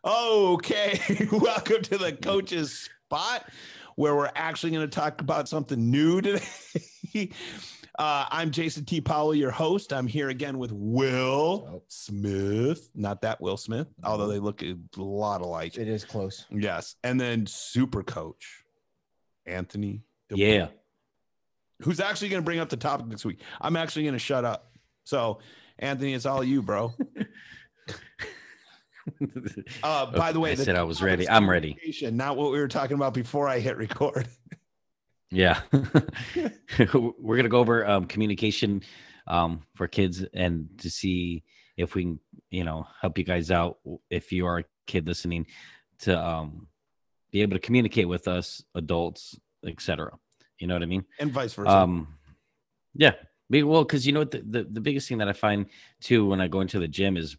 Okay, welcome to the coach's spot, where we're actually going to talk about something new today. I'm Jason T. Powell, your host. I'm here again with Will Smith. Not that Will Smith, although they look a lot alike. It is close. Yes. And then super coach, Anthony. Yeah. Who's actually going to bring up the topic this week. I'm actually going to shut up. So, Anthony, it's all you, bro. By the way, I said I was ready. I'm ready. Not what we were talking about before I hit record. Yeah. We're going to go over communication for kids and to see if we can, help you guys out if you are a kid listening to be able to communicate with us, adults, etc. You know what I mean? And vice versa. Yeah. Well, because the biggest thing that I find too when I go into the gym is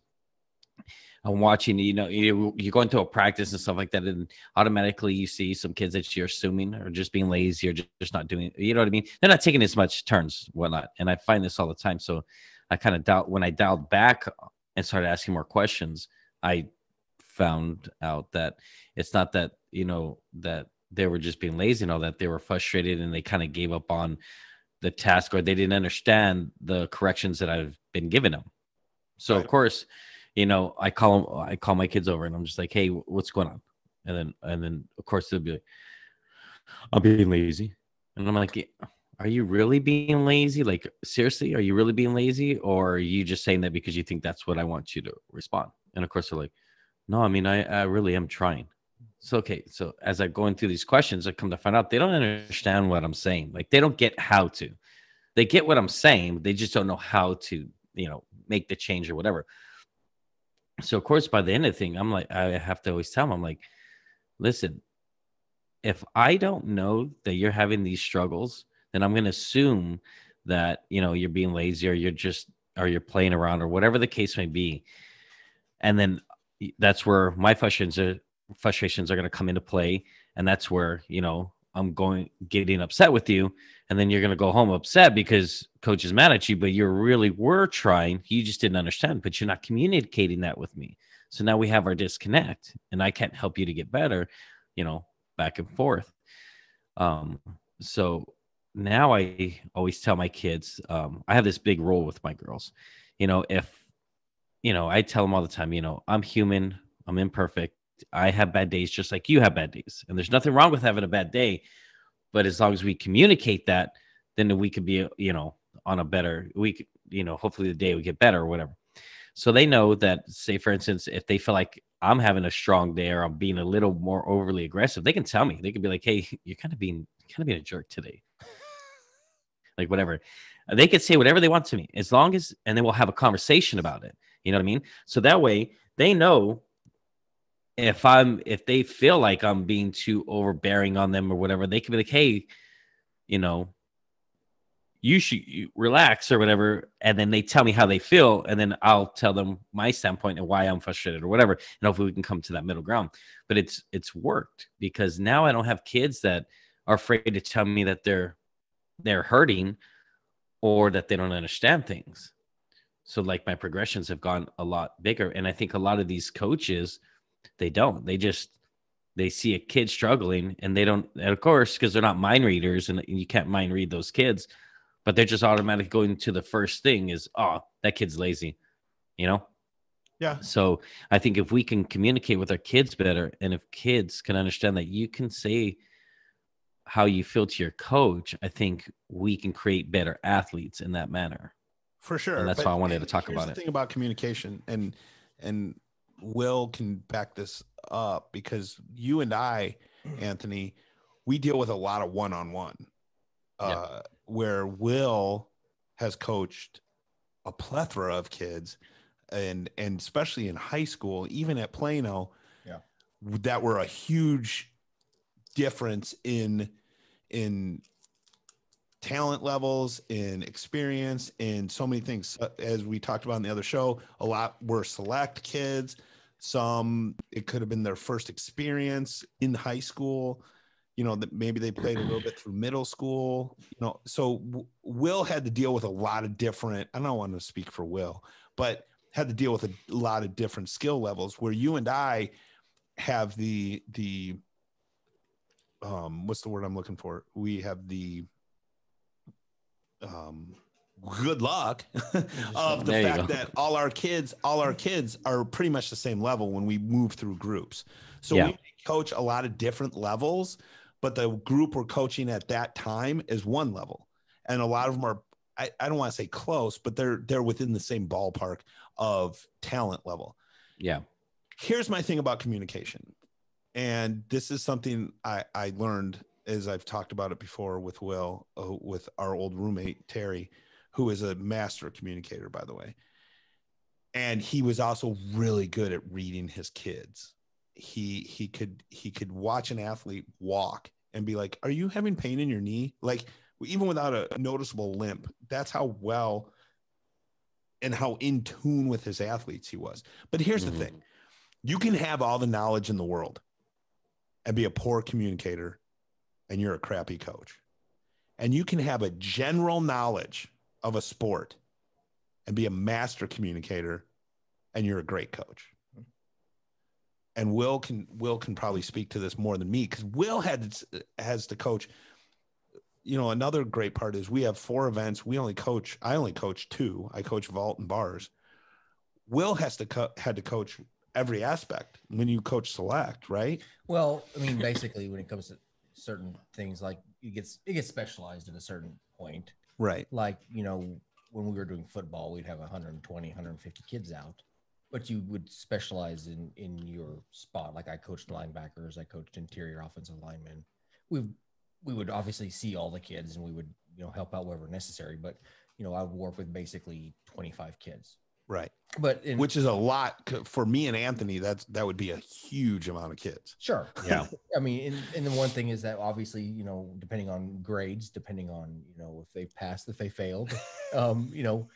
I'm watching, you go into a practice and stuff like that, and automatically you see some kids that you're assuming are just being lazy or just not doing, you know what I mean? They're not taking as much turns, whatnot. And I find this all the time. So I kind of doubt when I dialed back and started asking more questions, I found out that it's not that, that they were just being lazy and all that. They were frustrated and they kind of gave up on the task, or they didn't understand the corrections that I've been giving them. So right. Of course, I call my kids over and I'm just like, hey, what's going on? And then of course they'll be like, I'm being lazy. And I'm like, are you really being lazy? Like, seriously, are you really being lazy? Or are you just saying that because you think that's what I want you to respond? And of course they're like, no, I mean, I really am trying. So, okay. So as I'm going through these questions, I come to find out they don't understand what I'm saying. Like, they don't get how to. They get what I'm saying. They just don't know how to, make the change or whatever. So, of course, by the end of the thing, I'm like, I have to always tell them, I'm like, listen, if I don't know that you're having these struggles, then I'm going to assume that, you're being lazy or you're playing around or whatever the case may be. And then that's where my frustrations are going to come into play. And that's where, I'm getting upset with you. And then you're going to go home upset because coach is mad at you, but you really were trying. You just didn't understand, but you're not communicating that with me. So now we have our disconnect and I can't help you to get better, back and forth. So now I always tell my kids, I have this big rule with my girls, if, I tell them all the time, I'm human, I'm imperfect. I have bad days just like you have bad days. And there's nothing wrong with having a bad day. But as long as we communicate that, then we could be, on a better week, hopefully the day we get better or whatever. So they know that, say, for instance, if they feel like I'm having a strong day or I'm being a little more overly aggressive, they can tell me. They can be like, hey, you're kind of being a jerk today. Like, whatever. They could say whatever they want to me as long as, and then we'll have a conversation about it. You know what I mean? So that way they know if they feel like I'm being too overbearing on them or whatever, they can be like, hey, you should relax or whatever. And then they tell me how they feel. And then I'll tell them my standpoint and why I'm frustrated or whatever. And hopefully we can come to that middle ground. But it's worked because now I don't have kids that are afraid to tell me that they're hurting or that they don't understand things. So like my progressions have gone a lot bigger. And I think a lot of these coaches, they don't. They see a kid struggling and they don't, and of course, because they're not mind readers and you can't mind read those kids, but they're just automatically going to the first thing is, oh, that kid's lazy, Yeah. So I think if we can communicate with our kids better and if kids can understand that you can say how you feel to your coach, I think we can create better athletes in that manner. For sure. And that's why I wanted to talk about it. Here's the thing about communication and Will can back this up because you and I, Anthony, we deal with a lot of one-on-one where Will has coached a plethora of kids and especially in high school, even at Plano, that were a huge difference in talent levels, in experience, in so many things. As we talked about in the other show, a lot were select kids. Some, it could have been their first experience in high school, that maybe they played a little bit through middle school, so Will had to deal with a lot of different, I don't want to speak for Will, but had to deal with a lot of different skill levels, where you and I have the what's the word I'm looking for? We have the good luck of the fact that all our kids are pretty much the same level when we move through groups. So we coach a lot of different levels, but the group we're coaching at that time is one level. And a lot of them are, I don't want to say close, but they're within the same ballpark of talent level. Yeah. Here's my thing about communication. And this is something I learned, as I've talked about it before with Will, with our old roommate, Terry, who is a master communicator, by the way. And he was also really good at reading his kids. He could watch an athlete walk and be like, are you having pain in your knee? Like, even without a noticeable limp, that's how well and how in tune with his athletes he was. But here's the thing. You can have all the knowledge in the world and be a poor communicator, and you're a crappy coach. And you can have a general knowledge of a sport and be a master communicator, and you're a great coach. And Will can probably speak to this more than me, because Will has to coach. You know, another great part is we have 4 events. I only coach 2. I coach vault and bars. Will had to coach every aspect when you coach select, right? Well, I mean, basically when it comes to certain things, like it gets specialized at a certain point. Right. Like, you know, when we were doing football, we'd have 120, 150 kids out, but you would specialize in your spot. Like I coached linebackers, I coached interior offensive linemen. We would obviously see all the kids, and we would, you know, help out wherever necessary. But, you know, I would work with basically 25 kids. Right. But which is a lot for me and Anthony. That would be a huge amount of kids. Sure. Yeah. I mean, and the one thing is that obviously, you know, depending on grades, depending on, you know, if they passed, if they failed, you know,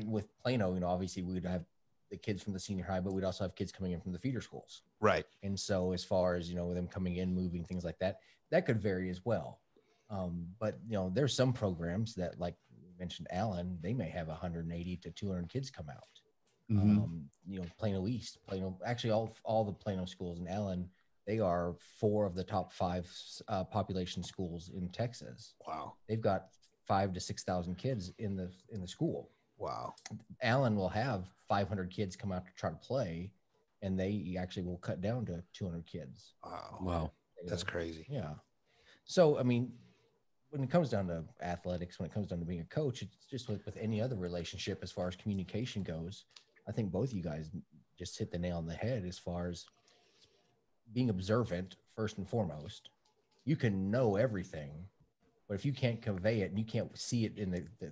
with Plano, you know, obviously we would have the kids from the senior high, but we'd also have kids coming in from the feeder schools. Right. And so as far as, you know, them coming in, moving, things like that, that could vary as well. But, you know, there's some programs that, like you mentioned, Allen, they may have 180 to 200 kids come out. You know, Plano East, actually all the Plano schools in Allen, they are 4 of the top 5 population schools in Texas. Wow. They've got 5,000 to 6,000 kids in the school. Wow. Allen will have 500 kids come out to try to play, and they actually will cut down to 200 kids. Wow. That's crazy. Yeah. So, I mean, when it comes down to athletics, when it comes down to being a coach, it's just with any other relationship as far as communication goes. I think both of you guys just hit the nail on the head as far as being observant, first and foremost. You can know everything, but if you can't convey it and you can't see it in the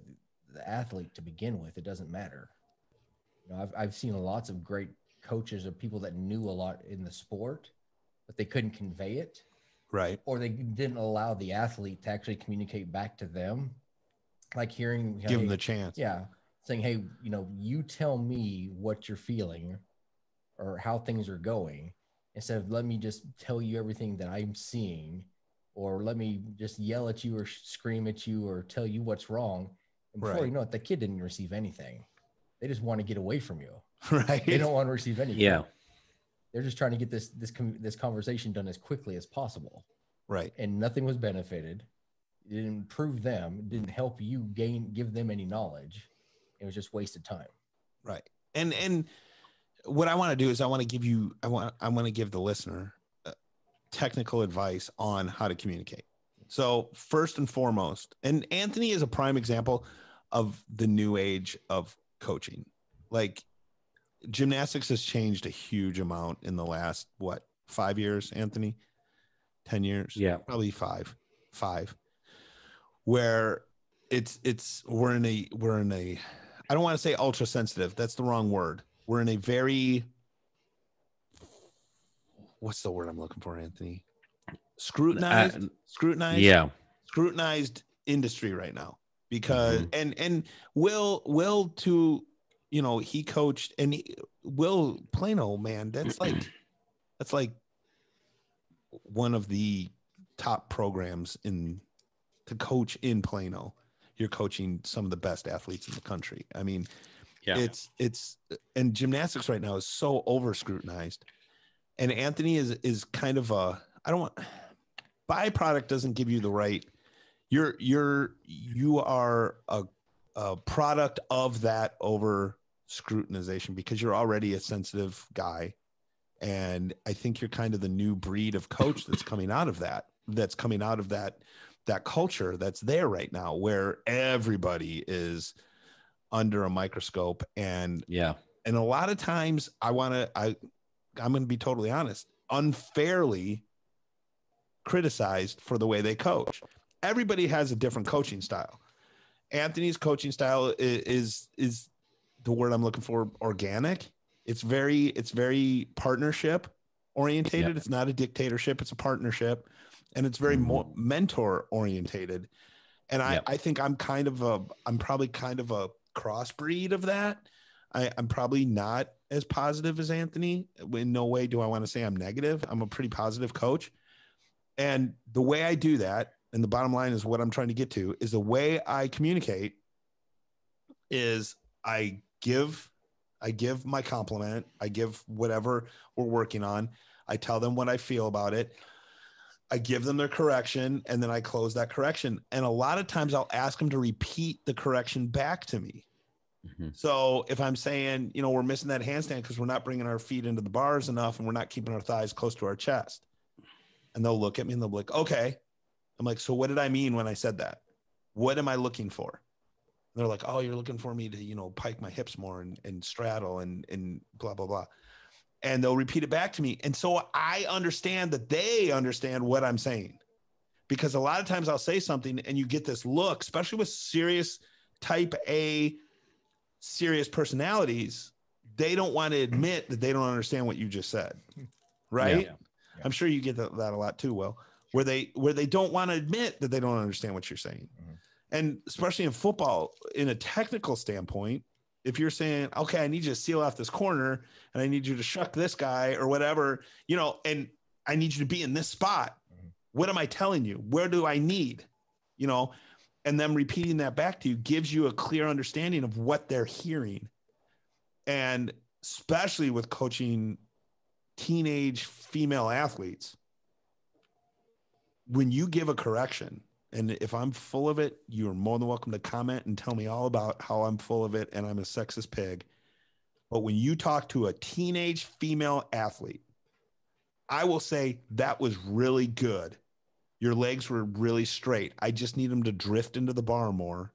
athlete to begin with, it doesn't matter. You know, I've seen lots of great coaches of people that knew a lot in the sport, but they couldn't convey it. Right. Or they didn't allow the athlete to actually communicate back to them. Like hearing, give them the chance. Yeah. Saying, hey, you know, you tell me what you're feeling or how things are going, instead of let me just tell you everything that I'm seeing, or let me just yell at you or scream at you or tell you what's wrong. And before you know it, the kid didn't receive anything. They just want to get away from you. Right. They don't want to receive anything. Yeah. They're just trying to get this conversation done as quickly as possible. Right. And nothing was benefited. It didn't improve them. It didn't help you give them any knowledge. It was just wasted time. Right. And what I want to do is I want to give the listener technical advice on how to communicate. So first and foremost, and Anthony is a prime example of the new age of coaching. Like, gymnastics has changed a huge amount in the last, 5 years, Anthony? 10 years? Yeah. Probably five, where we're in a, I don't want to say ultra sensitive. That's the wrong word. We're in a very, what's the word I'm looking for, Anthony? Scrutinized. Yeah. Scrutinized industry right now, because, and Will to, you know, he coached, and Will Plano, man, that's like one of the top programs to coach in Plano. You're coaching some of the best athletes in the country. I mean, Yeah. It's and gymnastics right now is so over scrutinized. And Anthony is kind of a, I don't want, byproduct doesn't give you the right. You are a product of that over scrutinization because you're already a sensitive guy. And I think you're kind of the new breed of coach that's coming out of that culture that's there right now, where everybody is under a microscope. And a lot of times I'm going to be totally honest, unfairly criticized for the way they coach. Everybody has a different coaching style. Anthony's coaching style is the word I'm looking for, organic. It's very partnership orientated. It's not a dictatorship. It's a partnership. And it's very more mentor orientated. And I think I'm probably kind of a crossbreed of that. I'm probably not as positive as Anthony. In no way do I want to say I'm negative. I'm a pretty positive coach. And the way I do that, and the bottom line is what I'm trying to get to, is the way I communicate is I give my compliment. I give whatever we're working on. I tell them what I feel about it. I give them their correction, and then I close that correction. And a lot of times I'll ask them to repeat the correction back to me. So if I'm saying, we're missing that handstand because we're not bringing our feet into the bars enough and we're not keeping our thighs close to our chest, and they'll look at me and they'll be like, okay. I'm like, so what did I mean when I said that? What am I looking for? And they're like, oh, you're looking for me to, pike my hips more and straddle and blah, blah, blah. And they'll repeat it back to me. And so I understand that they understand what I'm saying, because a lot of times I'll say something and you get this look, especially with serious type A, serious personalities. They don't want to admit that they don't understand what you just said. Right. Yeah. I'm sure you get that a lot too, Will, where they don't want to admit that they don't understand what you're saying. And especially in football, in a technical standpoint, if you're saying, okay, I need you to seal off this corner and I need you to shuck this guy or whatever, and I need you to be in this spot. What am I telling you? Where do I need, and them repeating that back to you gives you a clear understanding of what they're hearing. And especially with coaching teenage female athletes, when you give a correction, and if I'm full of it, you're more than welcome to comment and tell me all about how I'm full of it and I'm a sexist pig. But when you talk to a teenage female athlete, I will say that was really good. Your legs were really straight. I just need them to drift into the bar more.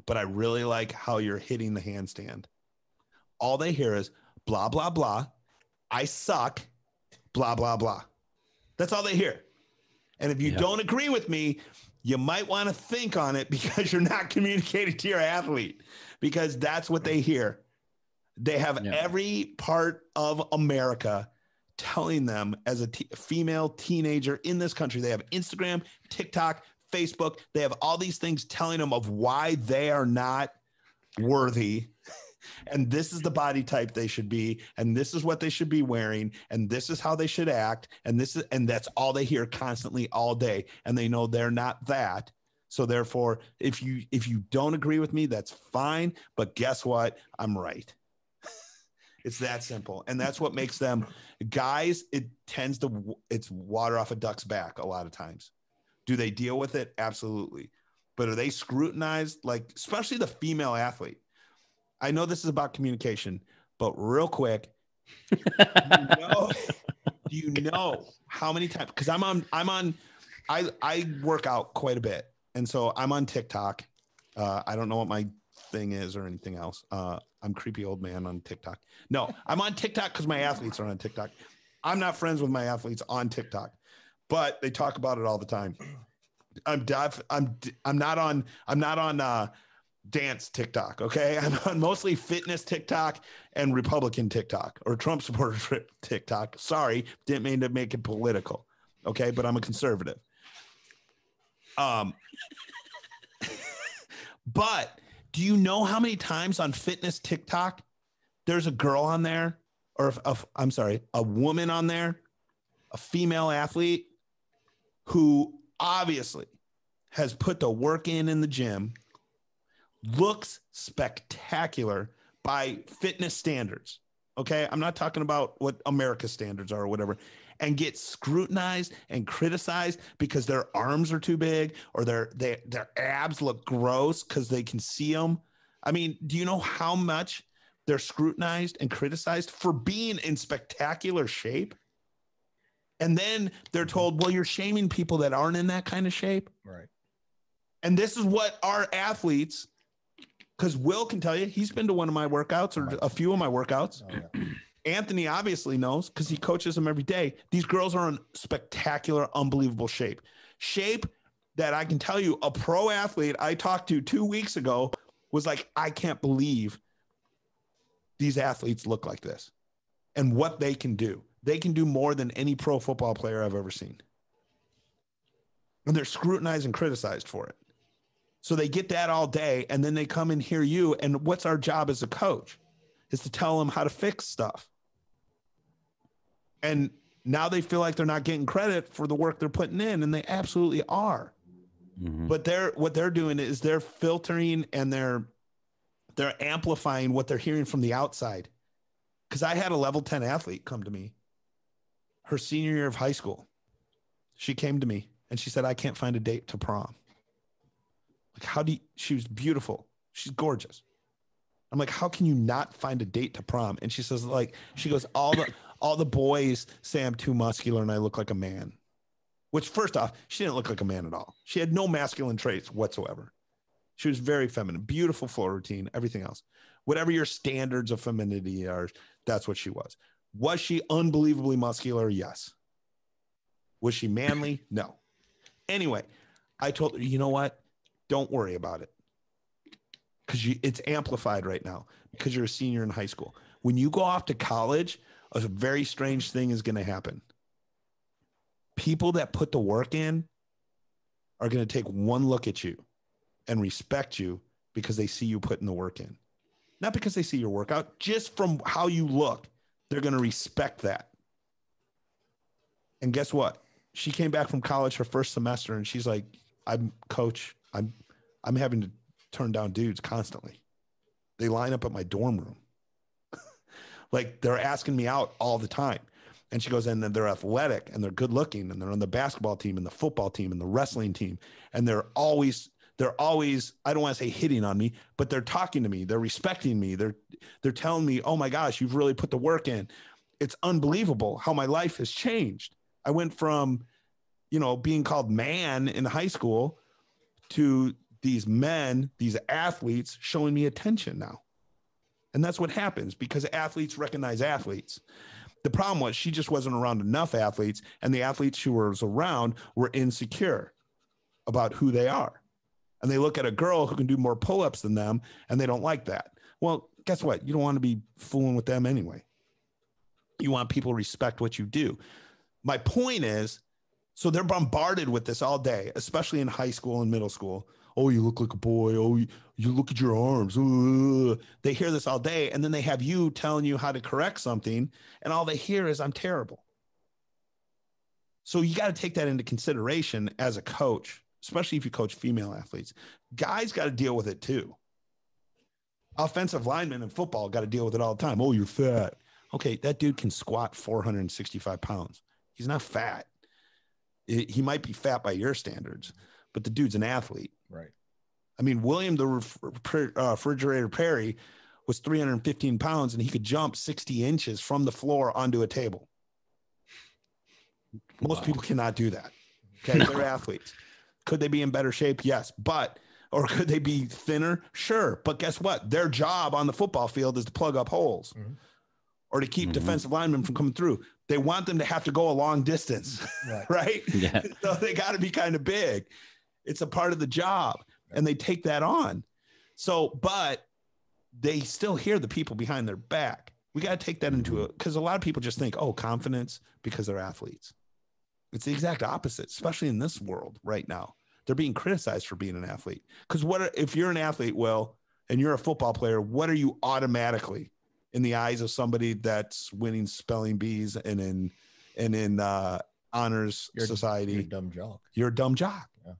But I really like how you're hitting the handstand. All they hear is blah, blah, blah. I suck, blah, blah, blah. That's all they hear. And if you don't agree with me, you might want to think on it, because you're not communicating to your athlete, because that's what they hear. They have every part of America telling them as a female teenager in this country. They have Instagram, TikTok, Facebook. They have all these things telling them of why they are not worthy. And this is the body type they should be, and this is what they should be wearing, and this is how they should act, and that's all they hear constantly all day, and they know they're not that. So therefore, if you don't agree with me, that's fine, but guess what? I'm right. It's that simple. And that's what makes them guys. It's water off a duck's back a lot of times. Do they deal with it? Absolutely. But are they scrutinized? Like, especially the female athlete. I know this is about communication, but real quick, do you know how many times? Because I work out quite a bit. And so I'm on TikTok. I don't know what my thing is or anything else. I'm creepy old man on TikTok. No, I'm on TikTok because my athletes are on TikTok. I'm not friends with my athletes on TikTok, but they talk about it all the time. I'm not on dance TikTok. Okay. I'm on mostly fitness TikTok and Republican TikTok, or Trump supporter TikTok. Sorry. Didn't mean to make it political. Okay. But I'm a conservative. But do you know how many times on fitness TikTok there's a girl on there, or a woman on there, a female athlete who obviously has put the work in the gym, looks spectacular by fitness standards. Okay. I'm not talking about what America's standards are or whatever, and get scrutinized and criticized because their arms are too big or their abs look gross because they can see them. I mean, do you know how much they're scrutinized and criticized for being in spectacular shape? And then they're told, well, you're shaming people that aren't in that kind of shape. Right. And this is what our athletes, because Will can tell you, he's been to one of my workouts or a few of my workouts. Oh, yeah. Anthony obviously knows because he coaches them every day. These girls are in spectacular, unbelievable shape. Shape that I can tell you a pro athlete I talked to 2 weeks ago was like, I can't believe these athletes look like this and what they can do. They can do more than any pro football player I've ever seen. And they're scrutinized and criticized for it. So they get that all day and then they come and hear you. And what's our job as a coach is to tell them how to fix stuff. And now they feel like they're not getting credit for the work they're putting in, and they absolutely are. Mm-hmm. But what they're doing is they're filtering and they're amplifying what they're hearing from the outside. Because I had a level 10 athlete come to me her senior year of high school. She came to me and she said, I can't find a date to prom. Like, she was beautiful. She's gorgeous. I'm like, how can you not find a date to prom? And she says, she goes, all the boys say I'm too muscular and I look like a man. Which, first off, she didn't look like a man at all. She had no masculine traits whatsoever. She was very feminine, beautiful floor routine, everything else. Whatever your standards of femininity are, that's what she was. Was she unbelievably muscular? Yes. Was she manly? No. Anyway, I told her, you know what? Don't worry about it. Because it's amplified right now because you're a senior in high school. When you go off to college, a very strange thing is going to happen. People that put the work in are going to take one look at you and respect you because they see you putting the work in. Not because they see your workout, just from how you look, they're going to respect that. And guess what? She came back from college her first semester and she's like, I'm having to turn down dudes constantly. They line up at my dorm room. Like, they're asking me out all the time. And she goes, and then they're athletic and they're good looking and they're on the basketball team and the football team and the wrestling team. And they're always, I don't want to say hitting on me, but they're talking to me. They're respecting me. They're telling me, oh my gosh, you've really put the work in. It's unbelievable how my life has changed. I went from, being called man in high school to these men, these athletes showing me attention now. And that's what happens because athletes recognize athletes. The problem was she just wasn't around enough athletes, and the athletes she was around were insecure about who they are. And they look at a girl who can do more pull-ups than them, and they don't like that. Well, guess what? You don't want to be fooling with them anyway. You want people to respect what you do. My point is, so they're bombarded with this all day, especially in high school and middle school. Oh, you look like a boy. Oh, you look at your arms. They hear this all day, and then they have you telling you how to correct something, and all they hear is, I'm terrible. So you got to take that into consideration as a coach, especially if you coach female athletes. Guys got to deal with it too. Offensive linemen in football got to deal with it all the time. Oh, you're fat. Okay, that dude can squat 465 pounds. He's not fat. He might be fat by your standards, but the dude's an athlete. Right. I mean, William the Refrigerator Perry was 315 pounds and he could jump 60 inches from the floor onto a table. Most people cannot do that. Okay. No. They're athletes. Could they be in better shape? Yes. Or could they be thinner? Sure. But guess what? Their job on the football field is to plug up holes or to keep defensive linemen from coming through. They want them to have to go a long distance, right? Yeah. So they got to be kind of big. It's a part of the job and they take that on. So, but they still hear the people behind their back. We got to take that into it because a lot of people just think, oh, confidence because they're athletes. It's the exact opposite, especially in this world right now. They're being criticized for being an athlete. Because if you're an athlete, Will, and you're a football player, what are you automatically in the eyes of somebody that's winning spelling bees and in honors society? You're a dumb jock. You're a dumb jock. Yeah.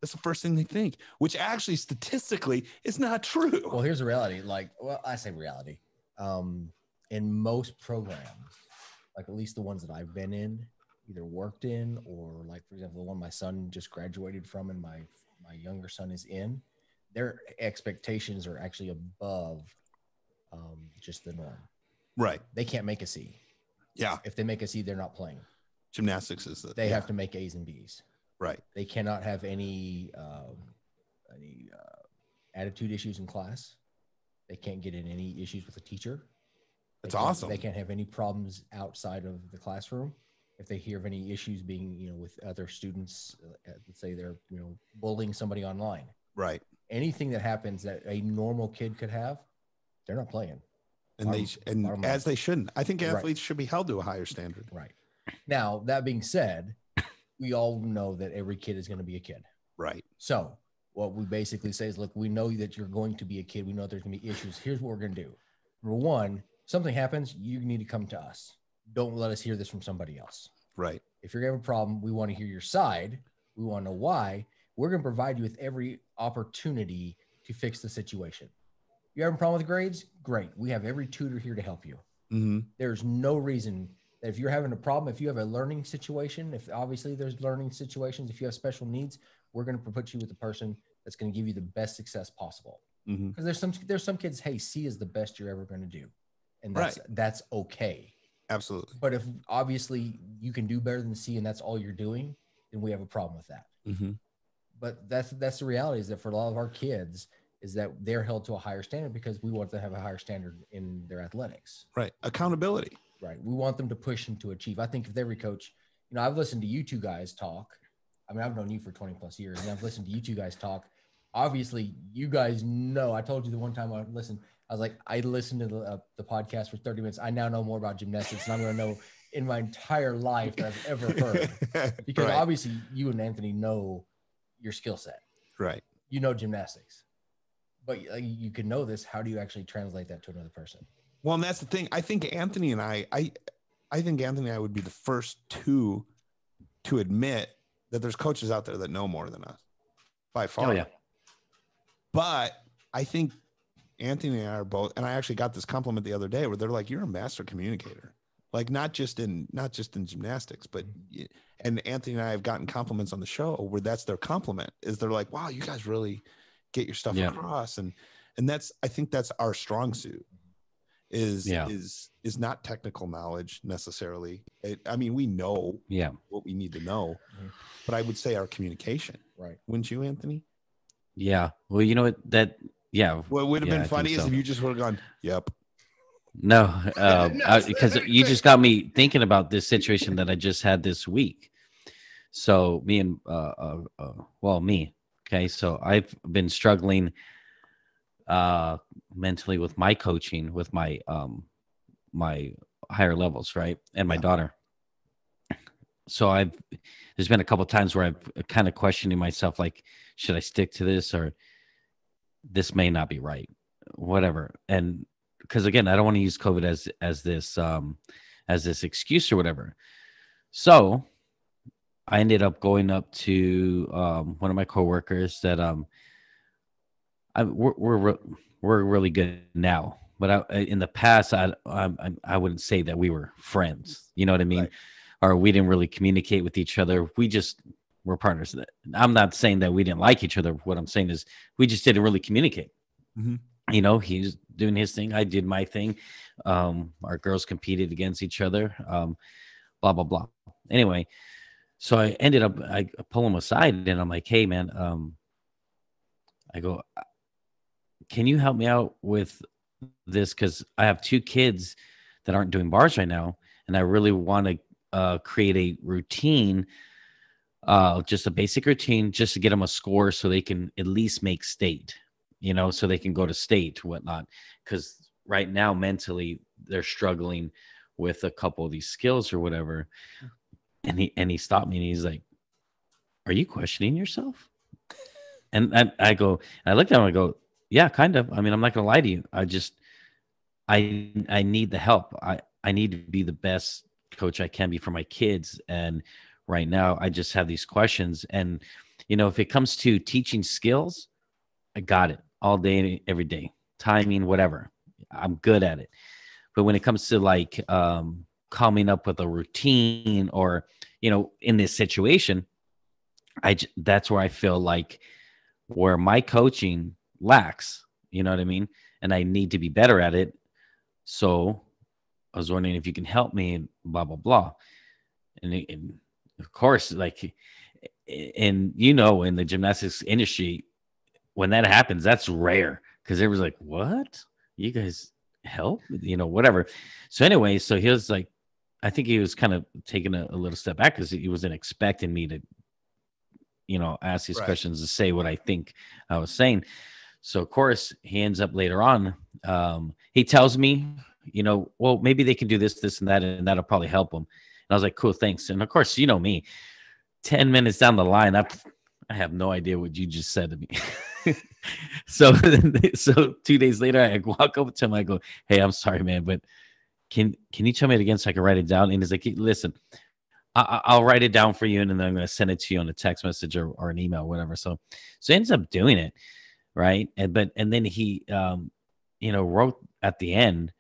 That's the first thing they think, which actually statistically is not true. Well, here's the reality. Like, well, I say reality. In most programs, like at least the ones that I've been in, either worked in, or like, for example, the one my son just graduated from and my younger son is in, their expectations are actually above just the norm. Right. They can't make a C. Yeah. If they make a C, they're not playing. Gymnastics is the, They have to make A's and B's. Right. They cannot have any attitude issues in class. They can't get in any issues with a teacher. That's awesome. They can't have any problems outside of the classroom. If they hear of any issues being, with other students, let's say they're, bullying somebody online. Right. Anything that happens that a normal kid could have, they're not playing. And as they shouldn't. I think athletes should be held to a higher standard. Right. Now, that being said, we all know that every kid is going to be a kid. Right. So what we basically say is, look, we know that you're going to be a kid. We know there's going to be issues. Here's what we're going to do. Number one, something happens, you need to come to us. Don't let us hear this from somebody else. Right. If you're going to have a problem, we want to hear your side. We want to know why. We're going to provide you with every opportunity to fix the situation. You have a problem with grades? Great. We have every tutor here to help you. Mm-hmm. There's no reason that if you're having a problem, if you have a learning situation, if obviously there's learning situations, if you have special needs, we're going to put you with the person that's going to give you the best success possible. Mm-hmm. Because there's some kids, hey, C is the best you're ever going to do. And that's okay. Absolutely. But if obviously you can do better than C and that's all you're doing, then we have a problem with that. Mm-hmm. But that's the reality, is that for a lot of our kids, is that they're held to a higher standard because we want them to have a higher standard in their athletics. Right. Accountability. Right. We want them to push and to achieve. I think if every coach, I've listened to you two guys talk. I mean, I've known you for 20 plus years and I've listened to you two guys talk. Obviously, you guys know, I told you the one time I listened, I was like, I listened to the podcast for 30 minutes. I now know more about gymnastics and I'm going to know in my entire life that I've ever heard. Because obviously you and Anthony know your skill set. Right. You know gymnastics. But you can know this. How do you actually translate that to another person? Well, and that's the thing. I think Anthony and I think Anthony and I would be the first two to admit that there's coaches out there that know more than us by far. Oh, yeah. But I think Anthony and I are both, and I actually got this compliment the other day where they're like, you're a master communicator. Like not just in gymnastics, but, and Anthony and I have gotten compliments on the show where that's their compliment, is they're like, wow, you guys really get your stuff across. And that's, I think that's our strong suit is not technical knowledge necessarily. I mean, we know what we need to know, but I would say our communication, right? Wouldn't you, Anthony? Yeah. Well, you know what, what would have been funny is if you just would have gone, yep. No, because you just got me thinking about this situation that I just had this week. So me and, me. Okay. So I've been struggling mentally with my coaching, with my my higher levels, right, and my daughter. So there's been a couple of times where I've kind of questioning myself, like, should I stick to this, or this may not be right, whatever. And because again, I don't want to use COVID as this excuse or whatever. So I ended up going up to one of my coworkers that we're really good now, but in the past I wouldn't say that we were friends. You know what I mean? Right. Or we didn't really communicate with each other. We just were partners. I'm not saying that we didn't like each other. What I'm saying is we just didn't really communicate. Mm-hmm. He's doing his thing, I did my thing. Our girls competed against each other. Blah blah blah. Anyway, so I ended up I pull him aside and I'm like, hey man, I go, can you help me out with this? Because I have 2 kids that aren't doing bars right now, and I really want to create a routine, just a basic routine, just to get them a score so they can at least make state, so they can go to state, whatnot. Because right now, mentally, they're struggling with a couple of these skills or whatever. And he stopped me and he's like, are you questioning yourself? And I looked at him, I go, yeah, kind of. I mean, I'm not going to lie to you. I need the help. I need to be the best coach I can be for my kids and right now. I just have these questions. And, if it comes to teaching skills, I got it all day, every day, timing, whatever. I'm good at it. But when it comes to like coming up with a routine or, in this situation, that's where I feel like where my coaching lacks, you know what I mean? And I need to be better at it. So I was wondering if you can help me, blah, blah, blah. And of course, like, and in the gymnastics industry, when that happens, that's rare because it was like, what? You guys help? Whatever. So anyway, so he was like, I think he was kind of taking a little step back because he wasn't expecting me to, ask these questions to say what I think I was saying. So of course he ends up later on. He tells me, well, maybe they can do this, this, and that, and that'll probably help them. And I was like, cool, thanks. And of course, me, 10 minutes down the line, I have no idea what you just said to me. so 2 days later, I walk over to him. I go, hey, I'm sorry, man, but can you tell me it again so I can write it down? And he's like, listen, I'll write it down for you, and then I'm going to send it to you on a text message or an email, whatever. So he ends up doing it, right? And then he, wrote at the end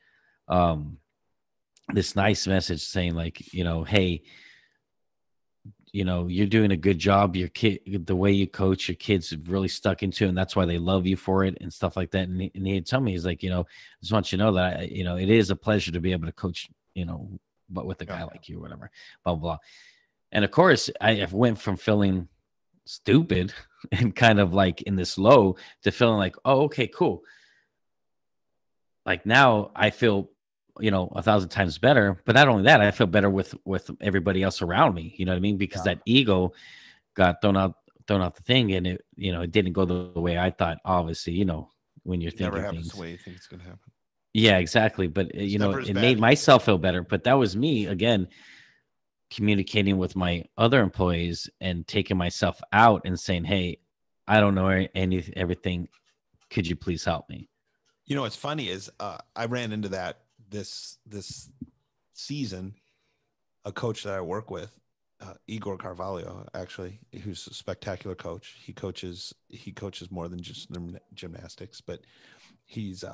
this nice message saying like, hey, you're doing a good job. Your kid, the way you coach, your kids have really stuck into it, and that's why they love you for it and stuff like that. And he'd tell me, he's like, I just want you to know that, it is a pleasure to be able to coach, but with a guy like you or whatever, blah, blah, blah. And of course, I went from feeling stupid and kind of like in this low to feeling like, oh, okay, cool. Like now I feel, 1,000 times better, but not only that, I feel better with everybody else around me. You know what I mean? Because that ego got thrown out the thing, and it, it didn't go the way I thought. Obviously, when you're thinking never happens things the way you think it's going to happen. Yeah, exactly. But it made myself feel better. But that was me again communicating with my other employees and taking myself out and saying, "Hey, I don't know everything. Could you please help me?" What's funny is I ran into that this season. A coach that I work with, Igor Carvalho, actually, who's a spectacular coach. He coaches more than just gymnastics, but he's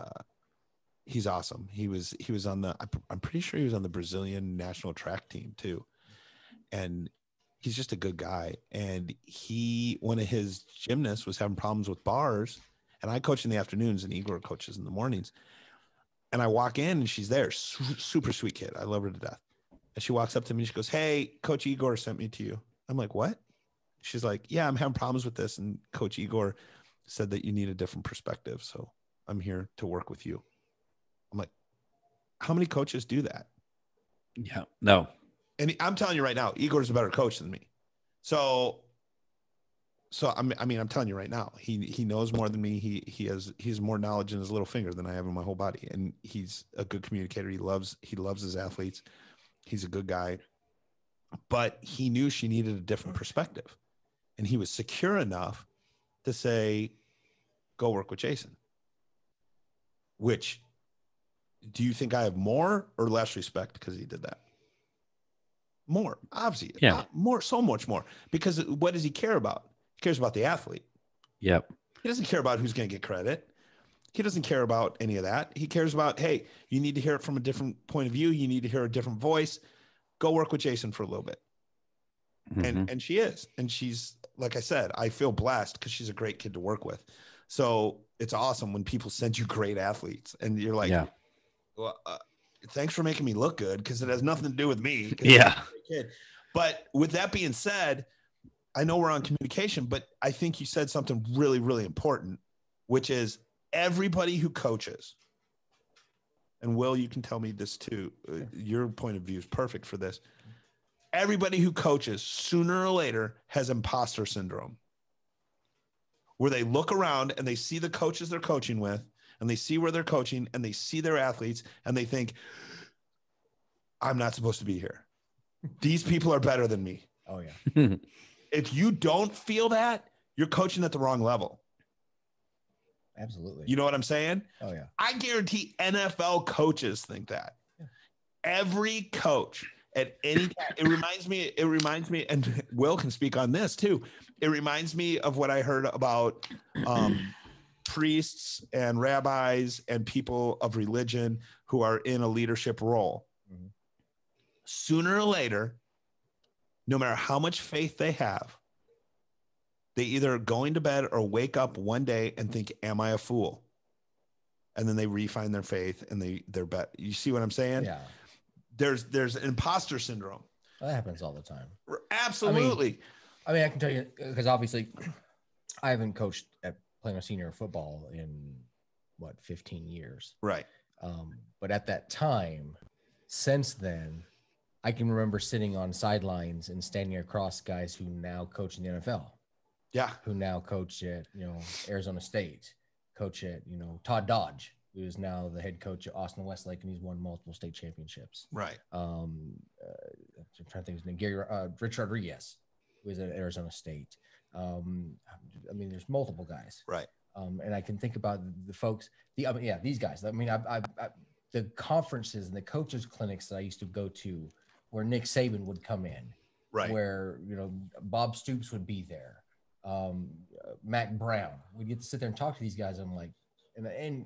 awesome. He was on I'm pretty sure he was on the Brazilian national track team too, and he's just a good guy. And one of his gymnasts was having problems with bars, and I coach in the afternoons, and Igor coaches in the mornings. And I walk in, and she's there, super sweet kid. I love her to death. And she walks up to me and she goes, "Hey, Coach Igor sent me to you." I'm like, "What?" She's like, "Yeah, I'm having problems with this, and Coach Igor said that you need a different perspective, so I'm here to work with you." I'm like, how many coaches do that? Yeah, no. And I'm telling you right now, Igor's a better coach than me. So I'm telling you right now, he knows more than me. He has more knowledge in his little finger than I have in my whole body, and he's a good communicator. He loves his athletes. He's a good guy, but he knew she needed a different perspective, and he was secure enough to say, "Go work with Jason." Which, do you think I have more or less respect because he did that? More, obviously. Yeah. More, so much more. Because what does he care about? He cares about the athlete. Yep. He doesn't care about who's going to get credit. He doesn't care about any of that. He cares about, hey, you need to hear it from a different point of view. You need to hear a different voice. Go work with Jason for a little bit. Mm-hmm. And she is. And she's, like I said, I feel blessed because she's a great kid to work with. So it's awesome when people send you great athletes and you're like, yeah. Well, thanks for making me look good because it has nothing to do with me. Yeah. Kid. But with that being said, I know we're on communication, but I think you said something really, really important, which is everybody who coaches, and Will, you can tell me this too. Your point of view is perfect for this. Everybody who coaches sooner or later has imposter syndrome, where they look around and they see the coaches they're coaching with, and they see where they're coaching, and they see their athletes, and they think, I'm not supposed to be here. These people are better than me. Oh, yeah. If you don't feel that, you're coaching at the wrong level. Absolutely. You know what I'm saying? Oh, yeah. I guarantee NFL coaches think that. Yeah. Every coach, at any time. It reminds me, and Will can speak on this too. It reminds me of what I heard about priests and rabbis and people of religion who are in a leadership role. Mhm. Sooner or later, no matter how much faith they have, they either going to bed or wake up one day and think, am I a fool? And then they refine their faith and they're bet. You see what I'm saying? Yeah. There's imposter syndrome. That happens all the time. Absolutely. I mean, I can tell you, because obviously I haven't coached at Plano Senior football in 15 years. Right. But at that time, since then, I can remember sitting on sidelines and standing across guys who now coach in the NFL. Yeah. Who now coach at, Arizona State, coach at, Todd Dodge, who is now the head coach at Austin Westlake, and he's won multiple state championships. Right. I'm trying to think of his name. Rich Rodriguez, who is at Arizona State. I mean, there's multiple guys. Right. And I can think about the folks, these guys. I mean, the conferences and the coaches clinics that I used to go to where Nick Saban would come in, right, where, Bob Stoops would be there. Mac Brown, we'd get to sit there and talk to these guys. I'm like, and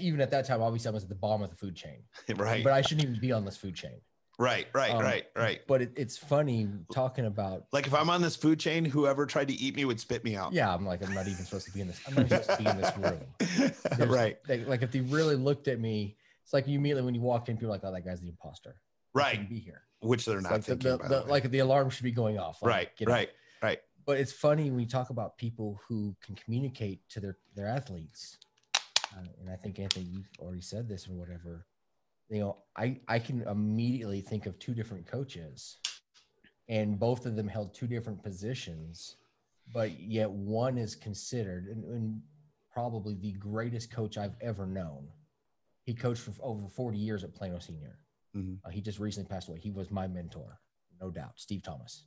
even at that time, obviously I was at the bottom of the food chain, right? But I shouldn't even be on this food chain. Right. But it's funny talking about, like, if I'm on this food chain, whoever tried to eat me would spit me out. Yeah, I'm like, I'm not even supposed to be in this. I'm not even supposed to be in this room. Right. Like if they really looked at me, it's like you immediately when you walk in, people are like, oh, that guy's the imposter. Right. Shouldn't be here. Which they're not like thinking about. Like the alarm should be going off. Like, right. But it's funny when you talk about people who can communicate to their athletes. And I think, Anthony, you've already said this or whatever. I can immediately think of two different coaches, and both of them held two different positions, but yet one is considered and probably the greatest coach I've ever known. He coached for over 40 years at Plano Senior. Mm-hmm. He just recently passed away. He was my mentor, no doubt, Steve Thomas.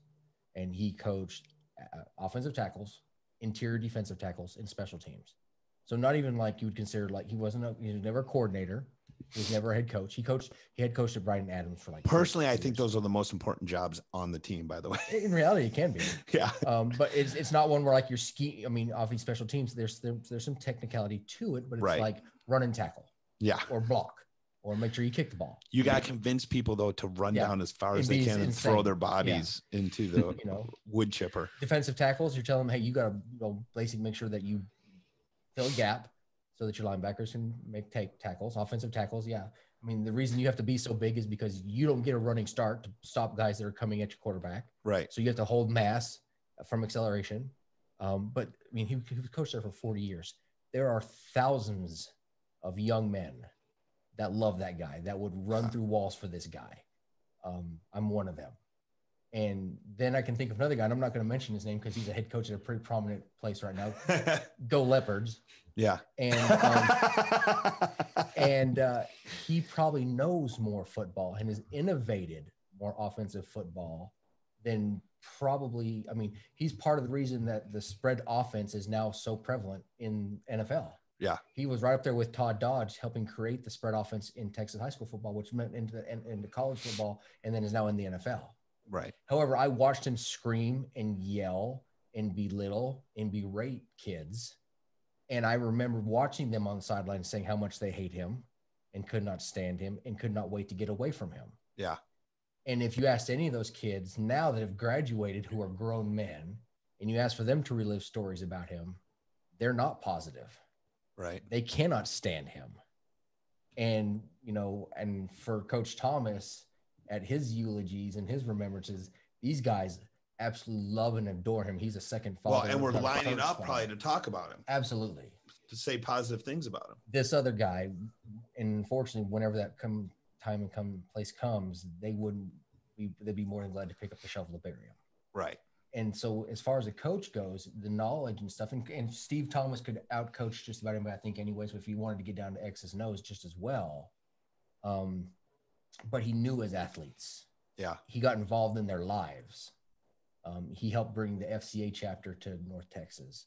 And he coached offensive tackles, interior defensive tackles, and special teams. So not even like you would consider, like he was never a coordinator. He was never a head coach. He had coached at Brian Adams for like. Personally, I think those are the most important jobs on the team, by the way. In reality, it can be. Yeah. But it's not one where like you're ski. I mean, obviously special teams, there's some technicality to it, but it's like run and tackle. Yeah. Or block. Or make sure you kick the ball. You got to convince people, though, to run down as far as they can and throw their bodies into the wood chipper. Defensive tackles, you're telling them, hey, you got to basically make sure that you fill a gap so that your linebackers can make tackles. Offensive tackles, I mean, the reason you have to be so big is because you don't get a running start to stop guys that are coming at your quarterback. Right. So you have to hold mass from acceleration. But, I mean, he was coached there for 40 years. There are thousands of young men that love that guy, that would run through walls for this guy. I'm one of them. And then I can think of another guy, and I'm not going to mention his name because he's a head coach at a pretty prominent place right now. Go Leopards. Yeah. And he probably knows more football and has innovated more offensive football than probably, I mean, he's part of the reason that the spread offense is now so prevalent in NFL. Yeah. He was right up there with Todd Dodge helping create the spread offense in Texas high school football, which meant into college football, and then is now in the NFL. Right. However, I watched him scream and yell and belittle and berate kids. And I remember watching them on the sideline saying how much they hate him and could not stand him and could not wait to get away from him. Yeah. And if you asked any of those kids now that have graduated who are grown men and you ask for them to relive stories about him, they're not positive. Right. They cannot stand him. And, and for Coach Thomas at his eulogies and his remembrances, these guys absolutely love and adore him. He's a second father. Well, and we're lining up probably to talk about him. Absolutely. To say positive things about him. This other guy, and unfortunately, whenever that place comes, they'd be more than glad to pick up the shovel to bury him. Right. And so as far as a coach goes, the knowledge and stuff, and Steve Thomas could outcoach just about anybody, I think, anyways, if he wanted to get down to X's and O's just as well. But he knew his athletes. Yeah. He got involved in their lives. He helped bring the FCA chapter to North Texas.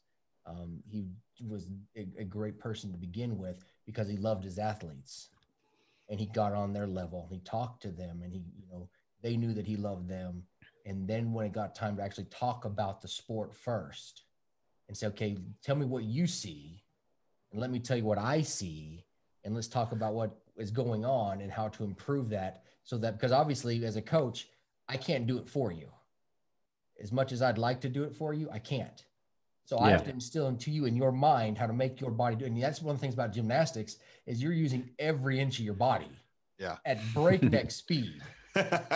He was a great person to begin with because he loved his athletes. And he got on their level. He talked to them, and they knew that he loved them. And then when it got time to actually talk about the sport first and say, okay, tell me what you see and let me tell you what I see. And let's talk about what is going on and how to improve that. So that, because obviously as a coach, I can't do it for you. As much as I'd like to do it for you, I can't. So I have to instill into you in your mind how to make your body do it. And that's one of the things about gymnastics is you're using every inch of your body at breakneck speed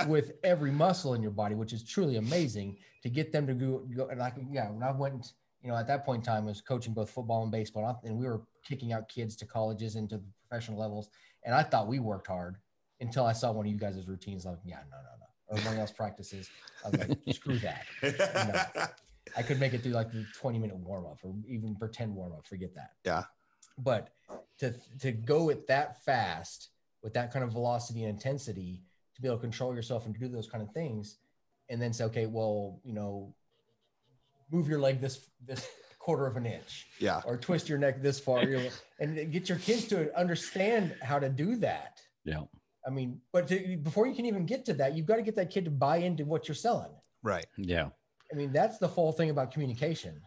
with every muscle in your body, which is truly amazing to get them to go. And when I went, at that point in time, I was coaching both football and baseball, and we were kicking out kids to colleges and to professional levels. And I thought we worked hard until I saw one of you guys' routines. Like, no. Or one else practices. I was like, screw that. No. I could make it through like the 20-minute warm-up or even pretend warm-up. Forget that. Yeah. But to go at that fast with that kind of velocity and intensity, to be able to control yourself and to do those kind of things, and then say, okay, well, move your leg this quarter of an inch, or twist your neck this far, and get your kids to understand how to do that. Yeah. I mean, but before you can even get to that, you've got to get that kid to buy into what you're selling. Right. Yeah. I mean, that's the whole thing about communication.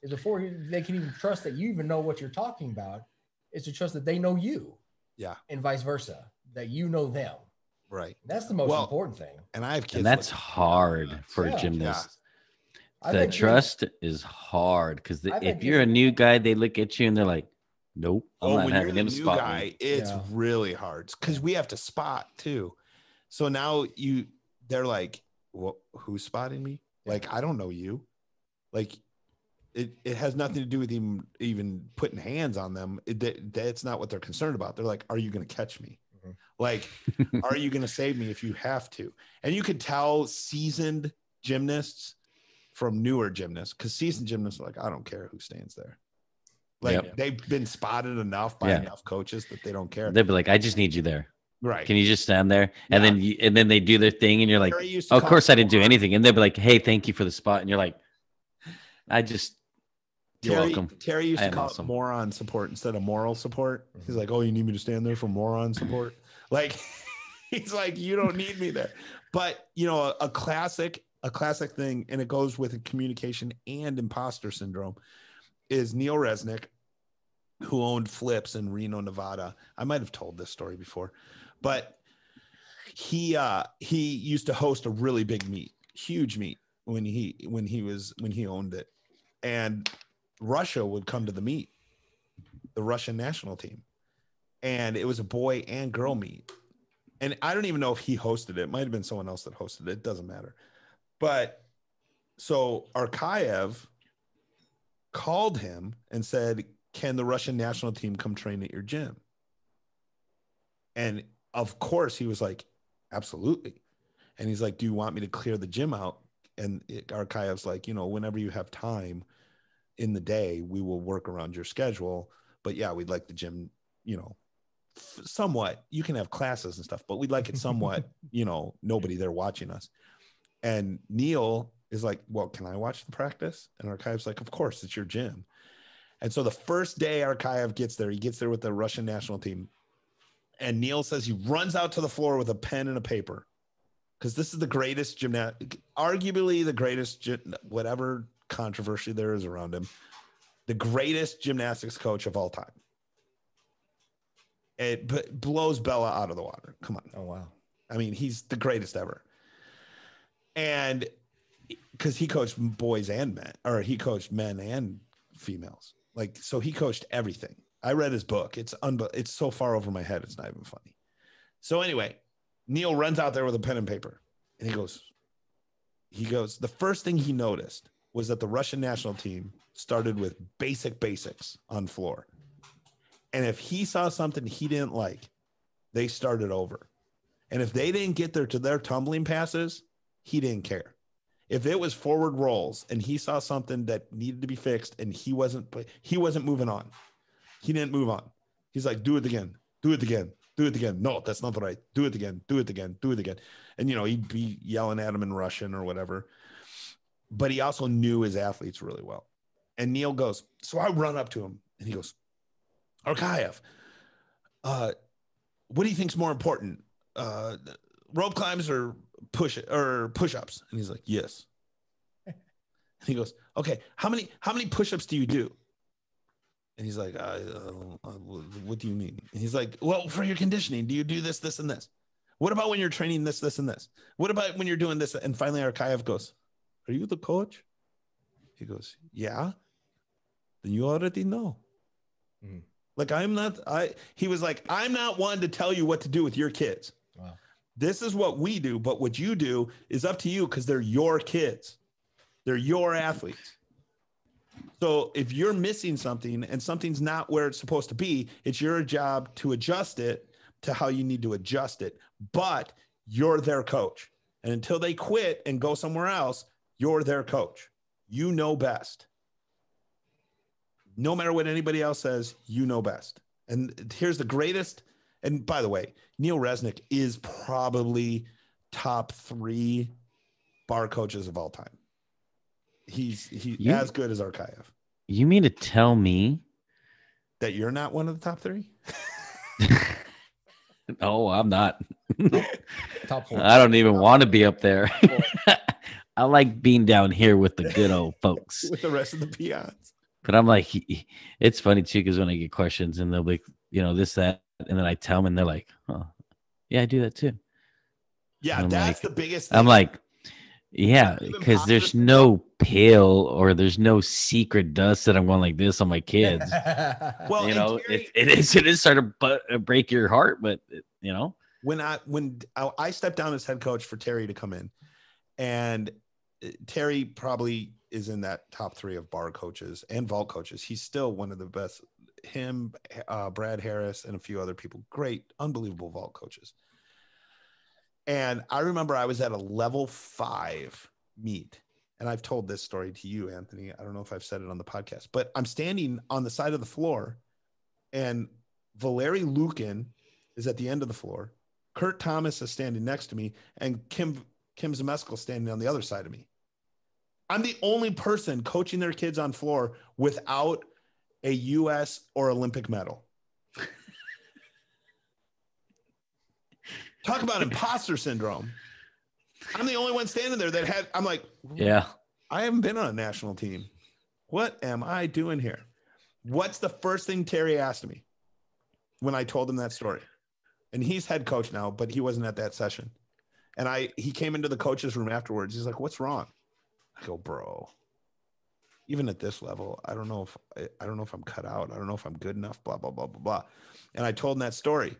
Is before they can even trust that you even know what you're talking about, is to trust that they know you. Yeah. And vice versa, that you know them. Right. That's the most important thing. And I have kids. And that's hard for a gymnast. Yeah. The trust is hard because if you're a new guy, they look at you and they're like, nope, I'm not having him spot me. It's really hard because we have to spot too. So now they're like, well, who's spotting me? Like, I don't know you. Like, it has nothing to do with even putting hands on them. That's not what they're concerned about. They're like, are you going to catch me? Mm-hmm. Like, are you going to save me if you have to? And you could tell seasoned gymnasts from newer gymnasts, because seasoned gymnasts are like, I don't care who stands there. Like, they've been spotted enough by enough coaches that they don't care. They'll be like, I just need you there. Right. Can you just stand there? And then they do their thing and you're like, oh, of course I didn't do anything. And they'll be like, hey, thank you for the spot. And you're like, you're welcome. Terry used to call it moron support instead of moral support. He's like, oh, you need me to stand there for moron support? Like, he's like, you don't need me there. But, a classic thing, and it goes with communication and imposter syndrome, is Neil Resnick, who owned Flips in Reno, Nevada. I might have told this story before, but he used to host a really big meet, huge meet when he owned it. And Russia would come to the meet, the Russian national team. And it was a boy and girl meet. And I don't even know if he hosted it. It might have been someone else that hosted it. It doesn't matter. But so Arkayev called him and said, can the Russian national team come train at your gym? And of course he was like, absolutely. And he's like, do you want me to clear the gym out? And Arkayev's like, whenever you have time in the day, we will work around your schedule. But yeah, we'd like the gym, somewhat. You can have classes and stuff, but we'd like it somewhat, nobody there watching us. And Neil is like, well, can I watch the practice? And Arkayev's like, of course, it's your gym. And so the first day Arkayev gets there, he gets there with the Russian national team. And Neil says he runs out to the floor with a pen and a paper, because this is the greatest arguably the greatest, whatever controversy there is around him, the greatest gymnastics coach of all time. It blows Bella out of the water. Come on. Oh, wow. I mean, he's the greatest ever. And because he coached boys and men, or he coached men and females. Like, so he coached everything. I read his book. It's so far over my head. It's not even funny. So anyway, Neil runs out there with a pen and paper, and he goes, the first thing he noticed was that the Russian national team started with basics on floor. And if he saw something he didn't like, they started over. And if they didn't get there to their tumbling passes, he didn't care. If it was forward rolls and he saw something that needed to be fixed and he wasn't moving on, he didn't move on. He's like, do it again. Do it again. Do it again. No, that's not right. Do it again. Do it again. Do it again. And, he'd be yelling at him in Russian or whatever. But he also knew his athletes really well. And Neil goes, so I run up to him and he goes, Arkayev, what do you think's more important? Rope climbs or push-ups? And he's like, yes. And he goes, okay, how many push-ups do you do? And he's like, what do you mean? And he's like, well, for your conditioning, do you do this, this, and this? What about when you're training this, this, and this? What about when you're doing this? And finally, Arkayev goes, are you the coach? He goes, yeah. Then you already know. Mm-hmm. Like, he was like, I'm not one to tell you what to do with your kids. Wow. This is what we do, but what you do is up to you because they're your kids. They're your athletes. So if you're missing something and something's not where it's supposed to be, it's your job to adjust it to how you need to adjust it. But you're their coach. And until they quit and go somewhere else, you're their coach. You know best. No matter what anybody else says, you know best. And here's the greatest. And by the way, Neil Resnick is probably top 3 bar coaches of all time. He's as good as Arkayev. You mean to tell me that you're not one of the top 3? No, I'm not. Top 4. I don't even want to be up there. I like being down here with the good old folks. With the rest of the peons. But I'm like, it's funny too, because when I get questions and they'll be, this, that, and then I tell them and they're like, oh, yeah, I do that too. Yeah, that's like, the biggest thing. I'm like, yeah, because there's no pill or there's no secret dust that I'm going like this on my kids. Well, Terry, it is starting to break your heart, but when I stepped down as head coach for Terry to come in, and Terry probably is in that top 3 of bar coaches and vault coaches. He's still one of the best. Him, Brad Harris, and a few other people, great, unbelievable vault coaches. And I remember I was at a level 5 meet, and I've told this story to you, Anthony. I don't know if I've said it on the podcast, but I'm standing on the side of the floor, and Valeri Lukin is at the end of the floor. Kurt Thomas is standing next to me, and Kim Zemeskel standing on the other side of me. I'm the only person coaching their kids on floor without a U.S. or Olympic medal. Talk about imposter syndrome. I'm the only one standing there that had, I'm like, yeah, I haven't been on a national team. What am I doing here? What's the first thing Terry asked me when I told him that story? And he's head coach now, but he wasn't at that session. And he came into the coach's room afterwards. He's like, what's wrong? I go, bro, even at this level, I don't know if I'm cut out. I don't know if I'm good enough, blah, blah, blah, blah, blah. And I told him that story. And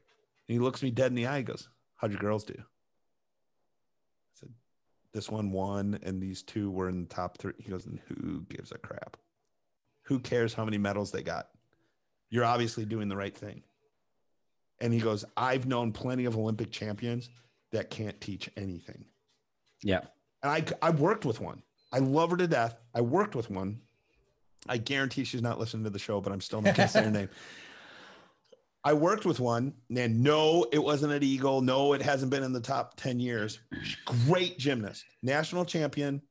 he looks me dead in the eye and goes, how'd your girls do? I said, this one won, and these 2 were in the top 3. He goes, and who gives a crap? Who cares how many medals they got? You're obviously doing the right thing. And he goes, I've known plenty of Olympic champions that can't teach anything. Yeah. And I worked with one. I love her to death. I worked with one. I guarantee she's not listening to the show, but I'm still not going to say her name. I worked with one, and no, it wasn't at Eagle. No, it hasn't been in the top 10 years. Great gymnast, national champion,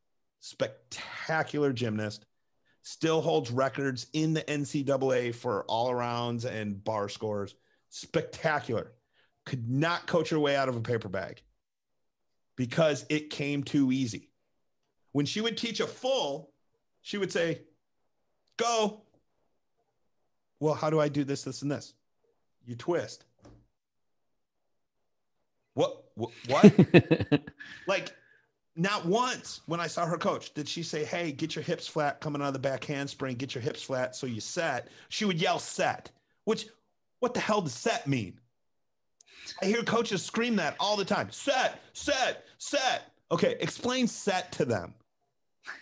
spectacular gymnast, still holds records in the NCAA for all-arounds and bar scores. Spectacular. Could not coach her way out of a paper bag because it came too easy. When she would teach a full, she would say, go. Well, how do I do this, this, and this? You twist. What? Like, not once when I saw her coach did she say, hey, get your hips flat coming out of the back handspring, get your hips flat so you set. She would yell set, which, what the hell does set mean? I hear coaches scream that all the time. Set, set, set. Okay, explain set to them.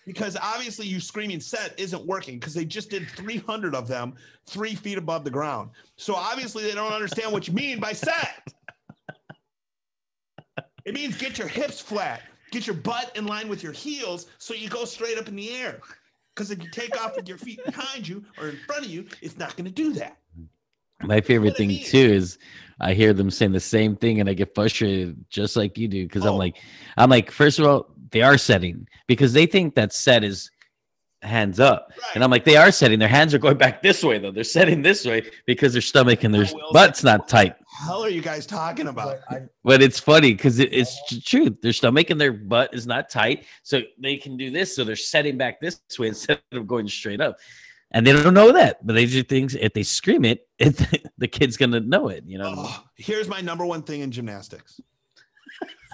Because obviously you screaming set isn't working because they just did 300 of them 3 feet above the ground. So obviously they don't understand what you mean by set. It means get your hips flat, get your butt in line with your heels so you go straight up in the air. Because if you take off with your feet behind you or in front of you, it's not going to do that. My favorite thing too is I hear them saying the same thing and I get frustrated just like you do. Because I'm like, first of all, they are setting because they think that set is hands up. Right. And I'm like, they are setting. Their hands are going back this way though. They're setting this way because their stomach and their butt's not tight. hell are you guys talking about? But it's funny because it's true. Their stomach and their butt is not tight, so they can do this. So they're setting back this way instead of going straight up. And they don't know that, but they do things. If they scream it, the kid's gonna know it. You know. Oh, here's my number one thing in gymnastics.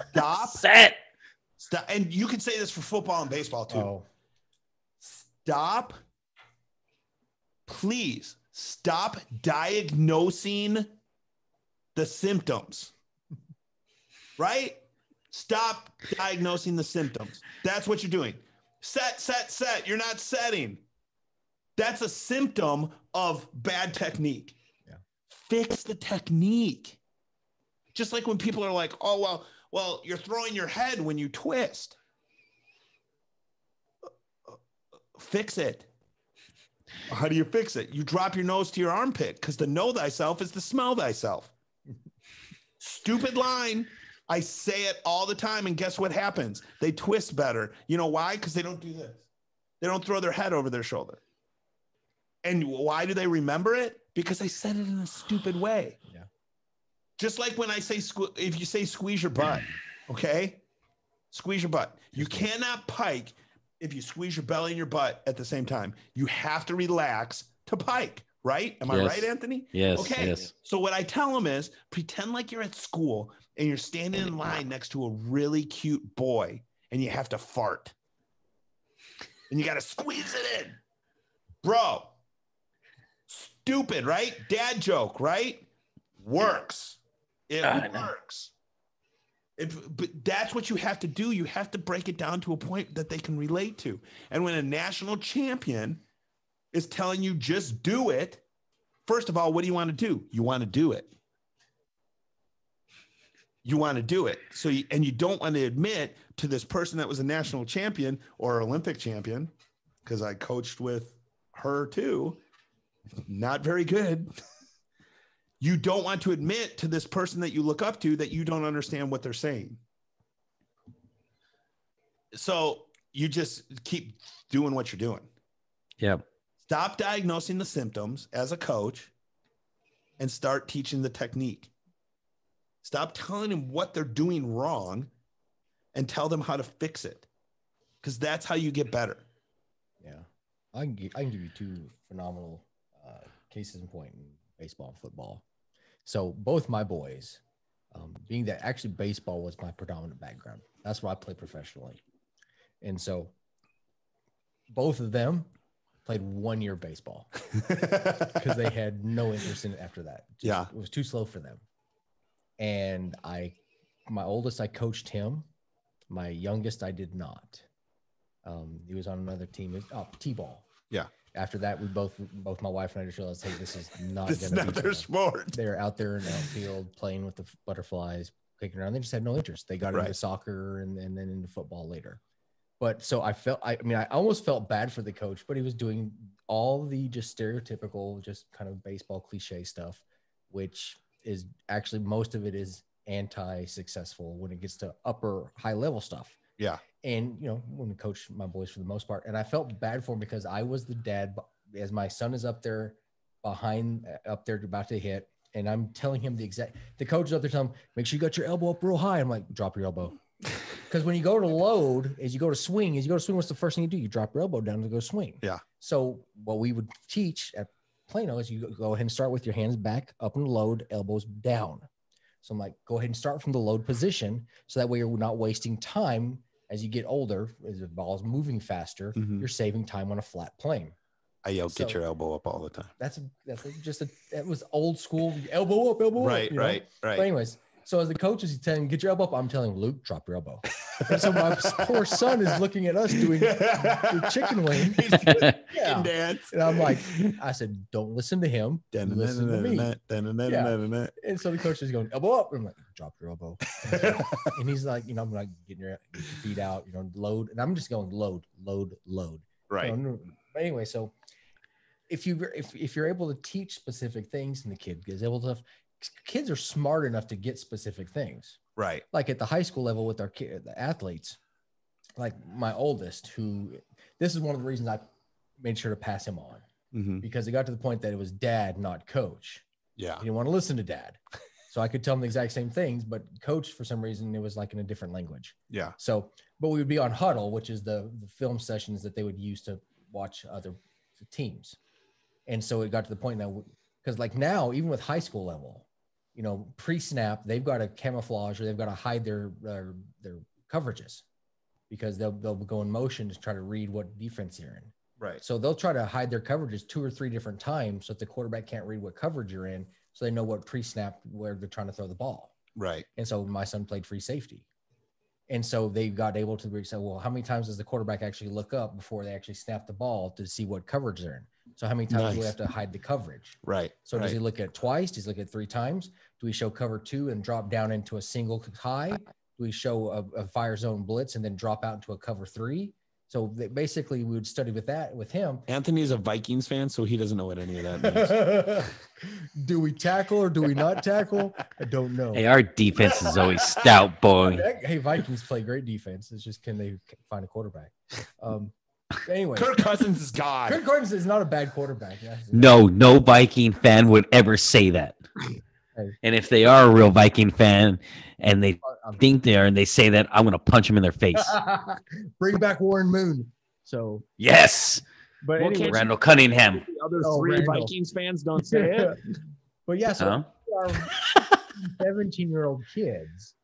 Stop. Set. Stop. And you can say this for football and baseball too. Oh. Stop. Please stop diagnosing the symptoms. Right? Stop diagnosing the symptoms. That's what you're doing. Set. You're not setting. That's a symptom of bad technique. Yeah. Fix the technique. Just like when people are like, oh, well, you're throwing your head when you twist. Fix it. How do you fix it? You drop your nose to your armpit because to know thyself is to smell thyself. Stupid line. I say it all the time, and guess what happens? They twist better. You know why? Because they don't do this. They don't throw their head over their shoulder. And why do they remember it? Because I said it in a stupid way. Yeah. Just like when I say, if you say squeeze your butt, okay? Squeeze your butt. You cannot pike if you squeeze your belly and your butt at the same time. You have to relax to pike, right? Am I right, Anthony? Yes. Okay. Yes. So what I tell them is pretend like you're at school and you're standing in line next to a really cute boy and you have to fart. And you got to squeeze it in. Bro. Stupid, right? Dad joke, right? Works. It works. But that's what you have to do. You have to break it down to a point that they can relate to. And when a national champion is telling you just do it, first of all, what do you want to do? You want to do it. You want to do it. So, you don't want to admit to this person that was a national champion or Olympic champion, because I coached with her too. Not very good. You don't want to admit to this person that you look up to that you don't understand what they're saying. So you just keep doing what you're doing. Yeah. Stop diagnosing the symptoms as a coach and start teaching the technique. Stop telling them what they're doing wrong and tell them how to fix it. Because that's how you get better. Yeah. I can give you two phenomenal cases in point in baseball and football. So both my boys, being that actually baseball was my predominant background. That's why I played professionally. And so both of them played 1 year baseball because they had no interest in it after that. It was too slow for them. And my oldest, I coached him. My youngest, I did not. He was on another team, T-ball. Yeah. After that, we both my wife and I just realized, hey, this is not this is not their sport. They're out there in the outfield playing with the butterflies, kicking around. They just had no interest. They got into soccer and then into football later. But so I almost felt bad for the coach, but he was doing all the just stereotypical, just kind of baseball cliche stuff, which is actually most of it is anti-successful when it gets to upper high level stuff. Yeah. And, when we coach my boys for the most part, and I felt bad for him because I was the dad as my son is up there about to hit. And I'm telling him the coach is up there telling him, make sure you got your elbow up real high. I'm like, drop your elbow. Because when you go to load, as you go to swing, what's the first thing you do? You drop your elbow down to go swing. Yeah. So what we would teach at Plano is you go ahead and start with your hands back, up and load, elbows down. So I'm like, go ahead and start from the load position. So that way you're not wasting time as you get older, as the ball is moving faster, you're saving time on a flat plane. I yell, get your elbow up all the time. That was old school, elbow up. Right. But anyways, so as the coach is telling, get your elbow up, I'm telling him, Luke, drop your elbow. And so my poor son is looking at us doing the chicken wing. He's doing chicken dance. And I'm like, I said, don't listen to him. Listen to me. And so the coach is going, elbow up. I'm like, drop your elbow. And he's like, I'm like getting your feet out, load. And I'm just going load. Right. But anyway, so if you're able to teach specific things and the kid is able to, kids are smart enough to get specific things. Right. Like at the high school level with the athletes, like my oldest, this is one of the reasons I made sure to pass him on because it got to the point that it was dad, not coach. Yeah. He didn't want to listen to dad. So I could tell them the exact same things, but coach, for some reason, it was like in a different language. Yeah. So, but we would be on huddle, which is the film sessions that they would use to watch other teams. And so it got to the point that, because like now, even with high school level, you know, pre-snap, they've got to camouflage or they've got to hide their coverages because they'll go in motion to try to read what defense you're in. Right. So they'll try to hide their coverages 2 or 3 different times so that the quarterback can't read what coverage you're in, so they know what pre-snap where they're trying to throw the ball. Right. And so my son played free safety. And so they got able to say, well, how many times does the quarterback actually look up before they actually snap the ball to see what coverage they're in? So how many times do we have to hide the coverage? Right. So does he look at it twice? Does he look at it 3 times? Do we show cover 2 and drop down into a single high? Do we show a fire zone blitz and then drop out into a cover 3? So basically we would study with him. Anthony's a Vikings fan, so he doesn't know what any of that means. Do we tackle or do we not tackle? I don't know. Hey, our defense is always stout, boy. Hey, Vikings play great defense. It's just, can they find a quarterback? Anyway, Kirk Cousins is God. Kirk Cousins is not a bad quarterback. Yeah. No Viking fan would ever say that. Hey. And if they are a real Viking fan and they think they are and they say that, I'm going to punch them in their face. Bring back Warren Moon. So yes. But anyway, Randall Cunningham. The other 3 Vikings fans don't say it. But yeah, so our 17-year-old kids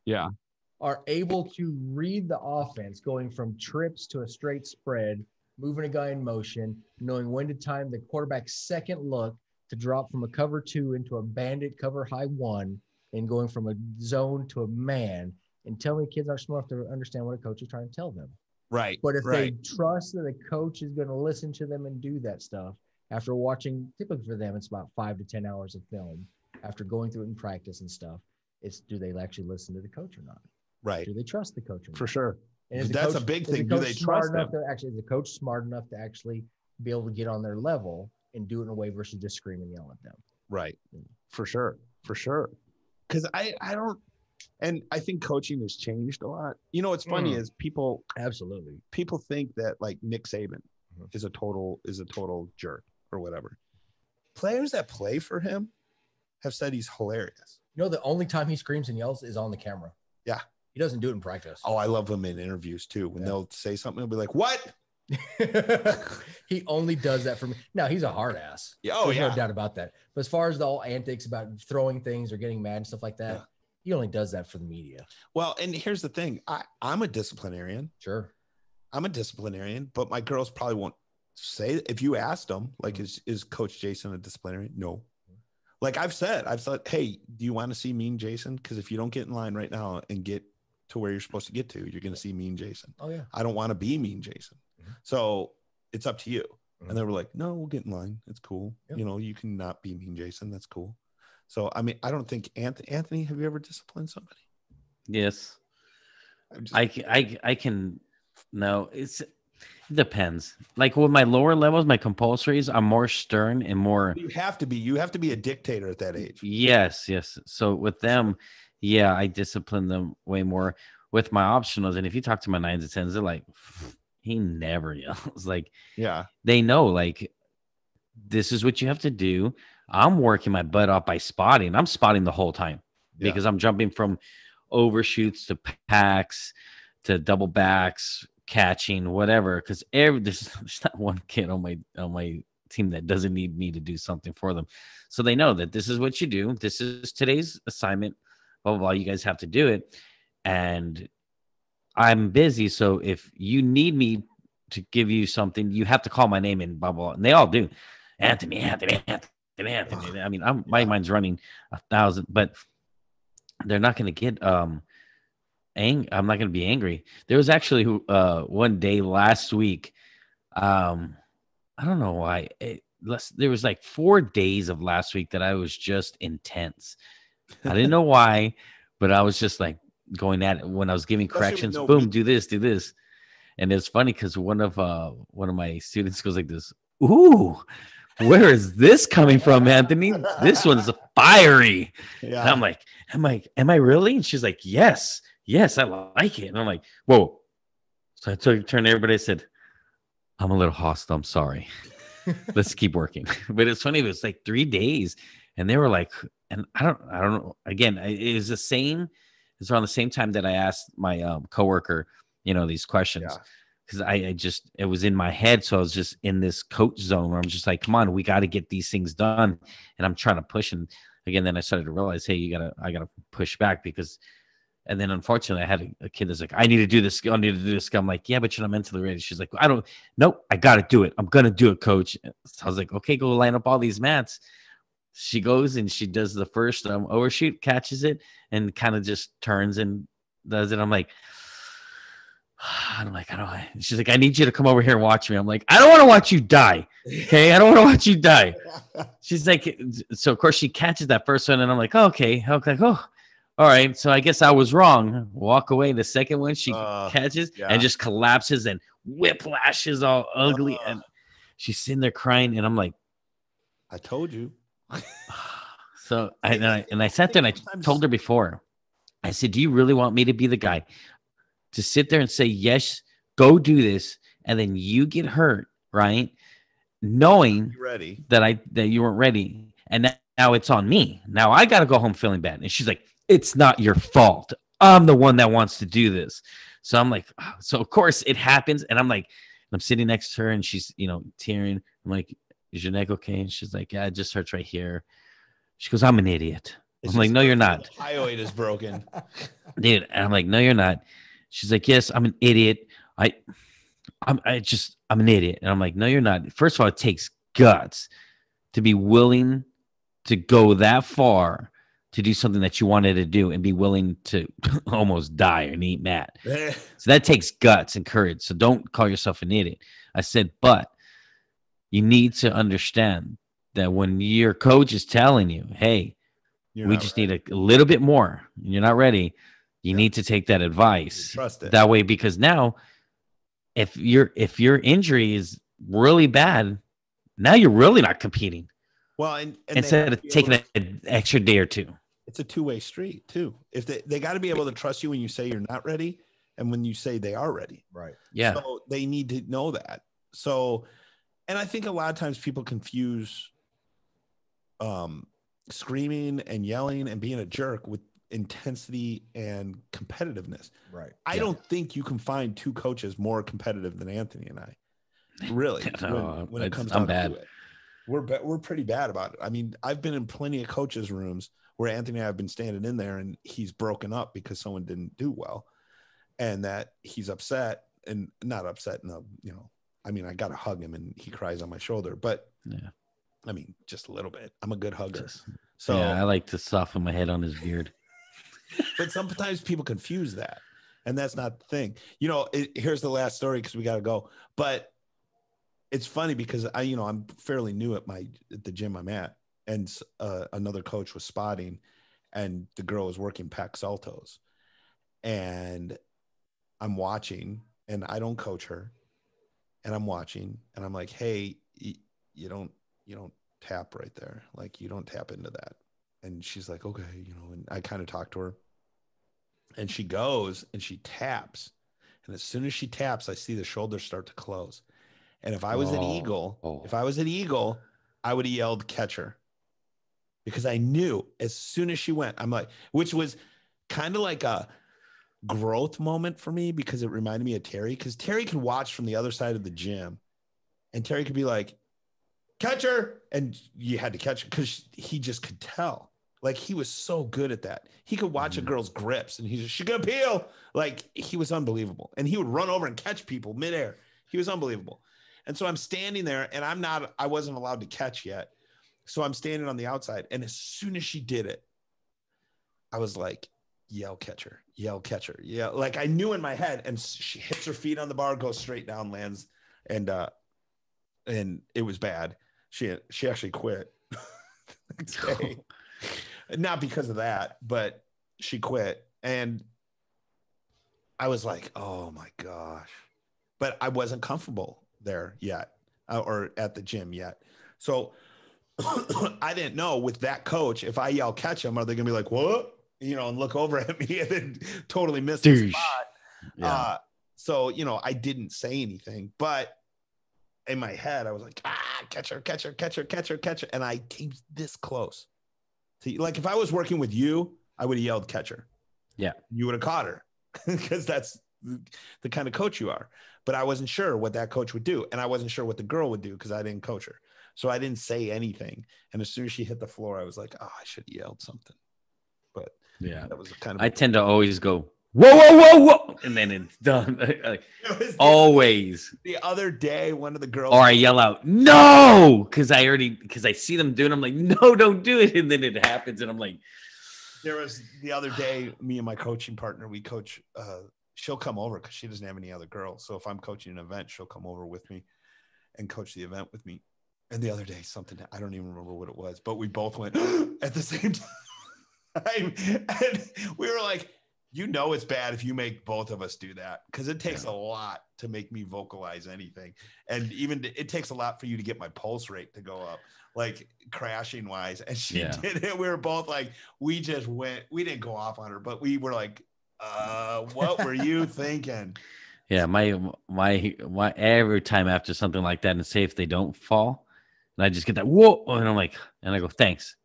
are able to read the offense, going from trips to a straight spread, moving a guy in motion, knowing when to time the quarterback's second look to drop from a cover 2 into a bandit cover high 1, and going from a zone to a man. And tell me kids aren't smart enough to understand what a coach is trying to tell them. Right. But if they trust that the coach is going to listen to them and do that stuff, after watching, typically for them, it's about 5 to 10 hours of film. After going through it in practice and stuff, it's, do they actually listen to the coach or not? Right. Do they trust the coach or not? For sure. And That's a big thing. Do they trust them? Is the coach smart enough to actually be able to get on their level and do it in a way versus just scream and yell at them? Right. For sure. For sure. Because I don't, and I think coaching has changed a lot. You know, what's funny is people think that like Nick Saban is a total jerk or whatever. Players that play for him have said he's hilarious. You know, the only time he screams and yells is on the camera. Yeah. He doesn't do it in practice. Oh, I love him in interviews too. When they'll say something, he'll be like, "What?" He only does that for me. Now he's a hard ass. There's no doubt about that. But as far as the all antics about throwing things or getting mad and stuff like that, he only does that for the media. Well, and here's the thing. I'm a disciplinarian. Sure. I'm a disciplinarian, but my girls probably won't say, if you asked them, like, is Coach Jason a disciplinarian? No. Like I've said, hey, do you want to see Mean Jason? Because if you don't get in line right now and get to where you're supposed to get to, you're going to see Mean Jason. Oh yeah. I don't want to be Mean Jason. So it's up to you. And they were like, no, we'll get in line. It's cool. Yep. You know, you can not be Mean Jason. That's cool. So, I mean, I don't think Anthony, have you ever disciplined somebody? Yes. I can, no, it depends. Like with my lower levels, my compulsories, I'm more stern and more. You have to be a dictator at that age. Yes. So with them, yeah, I discipline them way more. With my optionals, and if you talk to my 9s and 10s, they're like, he never yells. Like, yeah, they know, like, this is what you have to do. I'm working my butt off by spotting. I'm spotting the whole time because I'm jumping from overshoots to packs to double backs, catching, whatever. Because there's not one kid on my team that doesn't need me to do something for them. So they know that this is what you do. This is today's assignment. Blah, blah, blah. You guys have to do it. And I'm busy. So if you need me to give you something, you have to call my name and blah, blah. And they all do. Anthony. I mean, my mind's running 1,000, but they're not going to get I'm not going to be angry. There was actually one day last week. I don't know why. There was like 4 days of last week that I was just intense. I didn't know why, but I was just like going at it when I was giving corrections. Boom, do this. And it's funny because one of my students goes like this. Ooh, where is this coming from, Anthony? This one's fiery. Yeah. And I'm like, am I really? And she's like, yes, I like it. And I'm like, whoa. So I turned to everybody. I said, I'm a little hostile. I'm sorry. Let's keep working. But it's funny. It was like 3 days, and they were like, and I don't know. Again, it was the same. It's around the same time that I asked my coworker, these questions. Yeah. Because I just, it was in my head. So I was just in this coach zone where I'm just like, come on, we got to get these things done. And I'm trying to push. And again, then I started to realize, hey, I gotta push back and then unfortunately I had a kid that's like, I need to do this. I need to do this. I'm like, yeah, but you're not mentally ready. She's like, nope, I got to do it. I'm going to do it, coach. So I was like, okay, go line up all these mats. She goes and she does the first overshoot, catches it, and kind of just turns and does it. I'm like, I don't. She's like, I need you to come over here and watch me. I'm like, I don't want to watch you die. Okay. I don't want to watch you die. She's like, so of course she catches that first one. And I'm like, okay. Oh, all right. So I guess I was wrong. Walk away. The second one she catches and just collapses and whiplashes all ugly. And she's sitting there crying. And I'm like, I told you. So I sat there and I told her before, I said, do you really want me to be the guy to sit there and say, yes, go do this, and then you get hurt, right? Knowing that you weren't ready, and now it's on me. Now I got to go home feeling bad. And she's like, it's not your fault. I'm the one that wants to do this. So I'm like, so of course it happens, and I'm sitting next to her, and she's tearing. I'm like, is your neck okay? And she's like, yeah, it just hurts right here. She goes, I'm an idiot. I'm like, no, you're not. The hyoid is broken, dude. And I'm like, no, you're not. She's like, yes, I'm an idiot. I'm an idiot. And I'm like, no, you're not. First of all, it takes guts to be willing to go that far to do something that you wanted to do and be willing to almost die and eat mat. So that takes guts and courage. So don't call yourself an idiot. I said, but you need to understand that when your coach is telling you, hey, we just need a little bit more, and you're not ready, you need to take that advice. Trust it. That way, because now if your injury is really bad, now you're really not competing. Well, and instead of taking an extra day or two. It's a two-way street too. If they got to be able to trust you when you say you're not ready and when you say they are ready. Right. Yeah. So they need to know that. So, and I think a lot of times people confuse screaming and yelling and being a jerk with intensity and competitiveness. Right. I don't think you can find two coaches more competitive than Anthony and I. Really, when it comes down to it, we're pretty bad about it. I mean, I've been in plenty of coaches' rooms where Anthony and I have been standing in there, and he's broken up because someone didn't do well, and that he's upset and not upset. No, I mean, I got to hug him, and he cries on my shoulder, but yeah. I mean, just a little bit. I'm a good hugger. So yeah, I like to soften my head on his beard. But sometimes people confuse that, and that's not the thing. Here's the last story because we got to go. But it's funny because I'm fairly new at the gym I'm at, and another coach was spotting, and the girl was working pack saltos, and I'm watching, and I don't coach her, and I'm watching, and I'm like, hey, you don't tap right there, like you don't tap into that. And she's like, okay, and I kind of talk to her, and she goes and she taps. And as soon as she taps, I see the shoulders start to close. And if I was an Eagle, I would have yelled catcher, because I knew as soon as she went, I'm like, which was kind of like a growth moment for me, because it reminded me of Terry, because Terry could watch from the other side of the gym, and Terry could be like, catcher, and you had to catch it because he just could tell. Like, he was so good at that. He could watch a girl's grips, and she's gonna peel. Like, he was unbelievable. And he would run over and catch people midair. He was unbelievable. And so I'm standing there, and I wasn't allowed to catch yet. So I'm standing on the outside. And as soon as she did it, I was like, yell catcher, yell catcher. Yeah. Like, I knew in my head, and she hits her feet on the bar, goes straight down, lands. And it was bad. She actually quit the next day. Not because of that, but she quit. And I was like, oh my gosh. But I wasn't comfortable there yet, or at the gym yet. So I didn't know with that coach, if I yell catch him, are they going to be like, what? And look over at me and then totally miss the spot. Yeah. So, I didn't say anything, but in my head, I was like, catcher. And I came this close Like if I was working with you, I would have yelled catch her. Yeah. You would have caught her because that's the kind of coach you are. But I wasn't sure what that coach would do. And I wasn't sure what the girl would do because I didn't coach her. So I didn't say anything. And as soon as she hit the floor, I was like, oh, I should have yelled something. But yeah, that was kind of. I tend to always go, whoa, whoa, whoa, whoa. And then it's done. Like, always. The other day, one of the girls. Or I yell out, no, because I see them doing. I'm like, no, don't do it. And then it happens. And I'm like, there was the other day, me and my coaching partner, we coach. She'll come over because she doesn't have any other girls. So if I'm coaching an event, she'll come over with me and coach the event with me. And the other day, something, I don't even remember what it was, but we both went at the same time. And we were like, you know, it's bad if you make both of us do that because it takes a lot to make me vocalize anything. And even it takes a lot for you to get my pulse rate to go up, like crashing wise. And she did it. We were both like, we didn't go off on her, but we were like, what were you thinking? Yeah, my every time after something like that, and say if they don't fall, and I just get that whoa, and I'm like, and I go, thanks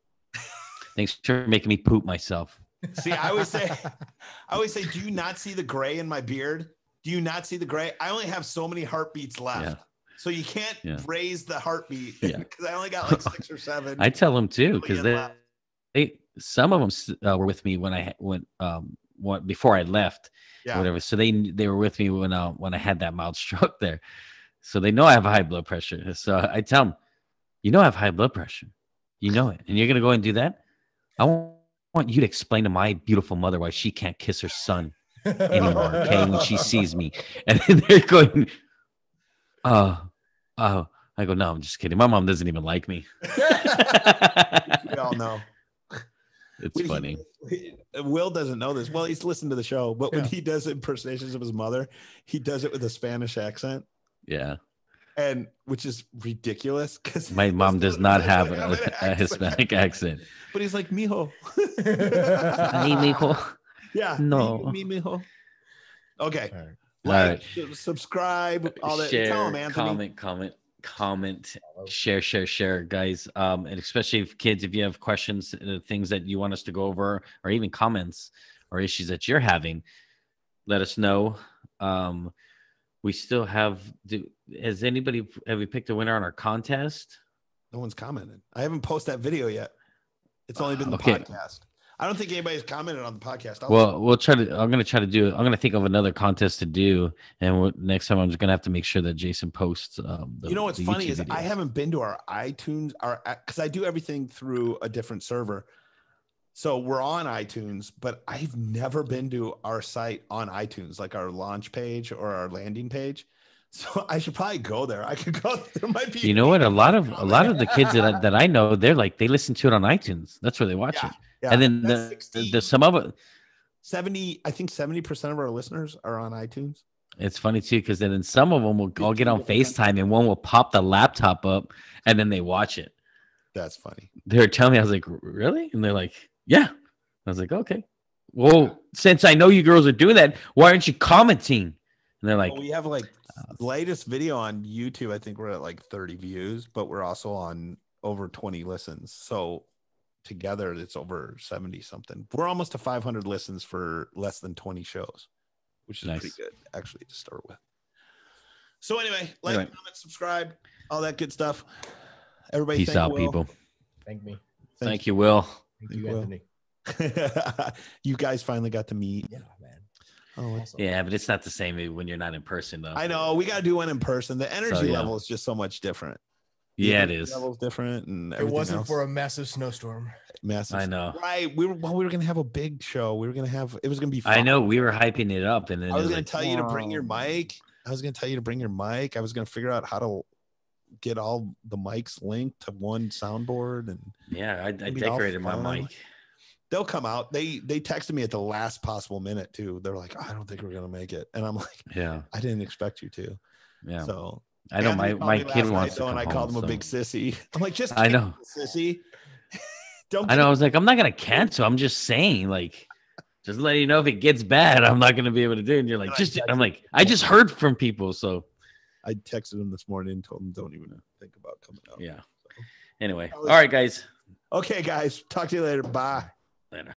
for making me poop myself. See, I always say, do you not see the gray in my beard? Do you not see the gray? I only have so many heartbeats left, so you can't raise the heartbeat because I only got like 6 or 7. I tell them too because some of them were with me when I went before I left, whatever. So they were with me when I had that mild stroke there, so they know I have high blood pressure. So I tell them, you know, I have high blood pressure, you know it, and you're gonna go and do that. I want you to explain to my beautiful mother why she can't kiss her son anymore, okay? When she sees me, and then they're going, I go, no, I'm just kidding. My mom doesn't even like me. We all know. It's funny. Will doesn't know this. Well, he's listened to the show, but when he does impersonations of his mother, he does it with a Spanish accent. Yeah. And which is ridiculous because my mom does not have a Hispanic accent. But he's like, mijo. Mi mijo. Yeah. No. Mi mijo. Okay. All right. Subscribe. All that. Share, Tell him, Anthony. comment, share, guys. And especially if kids, if you have questions, things that you want us to go over, or even comments or issues that you're having, let us know. We still have. Have we picked a winner on our contest? No one's commented. I haven't posted that video yet. It's only been the podcast. I don't think anybody's commented on the podcast. We'll try to. I'm going to try to do it. I'm going to think of another contest to do, and next time I'm just going to have to make sure that Jason posts. You know what's funny is I haven't been to our iTunes, because I do everything through a different server. So we're on iTunes, but I've never been to our site on iTunes, like our launch page or our landing page. So I should probably go there. I could go. There might be. You know what? A lot of the kids that I know, they listen to it on iTunes. That's where they watch it. Yeah. And then the some of it. 70, I think 70% of our listeners are on iTunes. It's funny too, because then some of them will all get on FaceTime and one will pop the laptop up and then they watch it. That's funny. They were telling me, I was like, really? And they're like, yeah. I was like, okay. Well, since I know you girls are doing that, why aren't you commenting? And they're like, well, we have like the latest video on YouTube. I think we're at like 30 views, but we're also on over 20 listens. So together, it's over 70 something. We're almost to 500 listens for less than 20 shows, which is pretty good actually to start with. So anyway, comment, subscribe, all that good stuff. Everybody, peace out, people. Thank me. Thank you, Will. Thank you, Anthony. You guys finally got to meet. Yeah, man. Oh, awesome. Yeah, but it's not the same when you're not in person, though. I know. We got to do one in person. The energy level is just so much different. Yeah, it is. Level's different, and it wasn't for a massive snowstorm. Massive. I know. Right. We were gonna have a big show. We were gonna have. It was gonna be fun. I know. We were hyping it up, and then I was gonna tell you to bring your mic. I was gonna figure out how to get all the mics linked to one soundboard, and I decorated my mic. They'll come out. They texted me at the last possible minute too. They're like, I don't think we're gonna make it, and I'm like, yeah, I didn't expect you to. Yeah. So I know my kid wants to come home. I called him a big sissy. I'm like, just I know, sissy. Don't. I know. I was like, I'm not gonna cancel. I'm just saying, like, just letting you know if it gets bad, I'm not gonna be able to do it. And you're like, I'm like, I just heard from people, so I texted him this morning and told him don't even think about coming out. Yeah. So. Anyway, all right, guys. Okay, guys. Talk to you later. Bye. Later.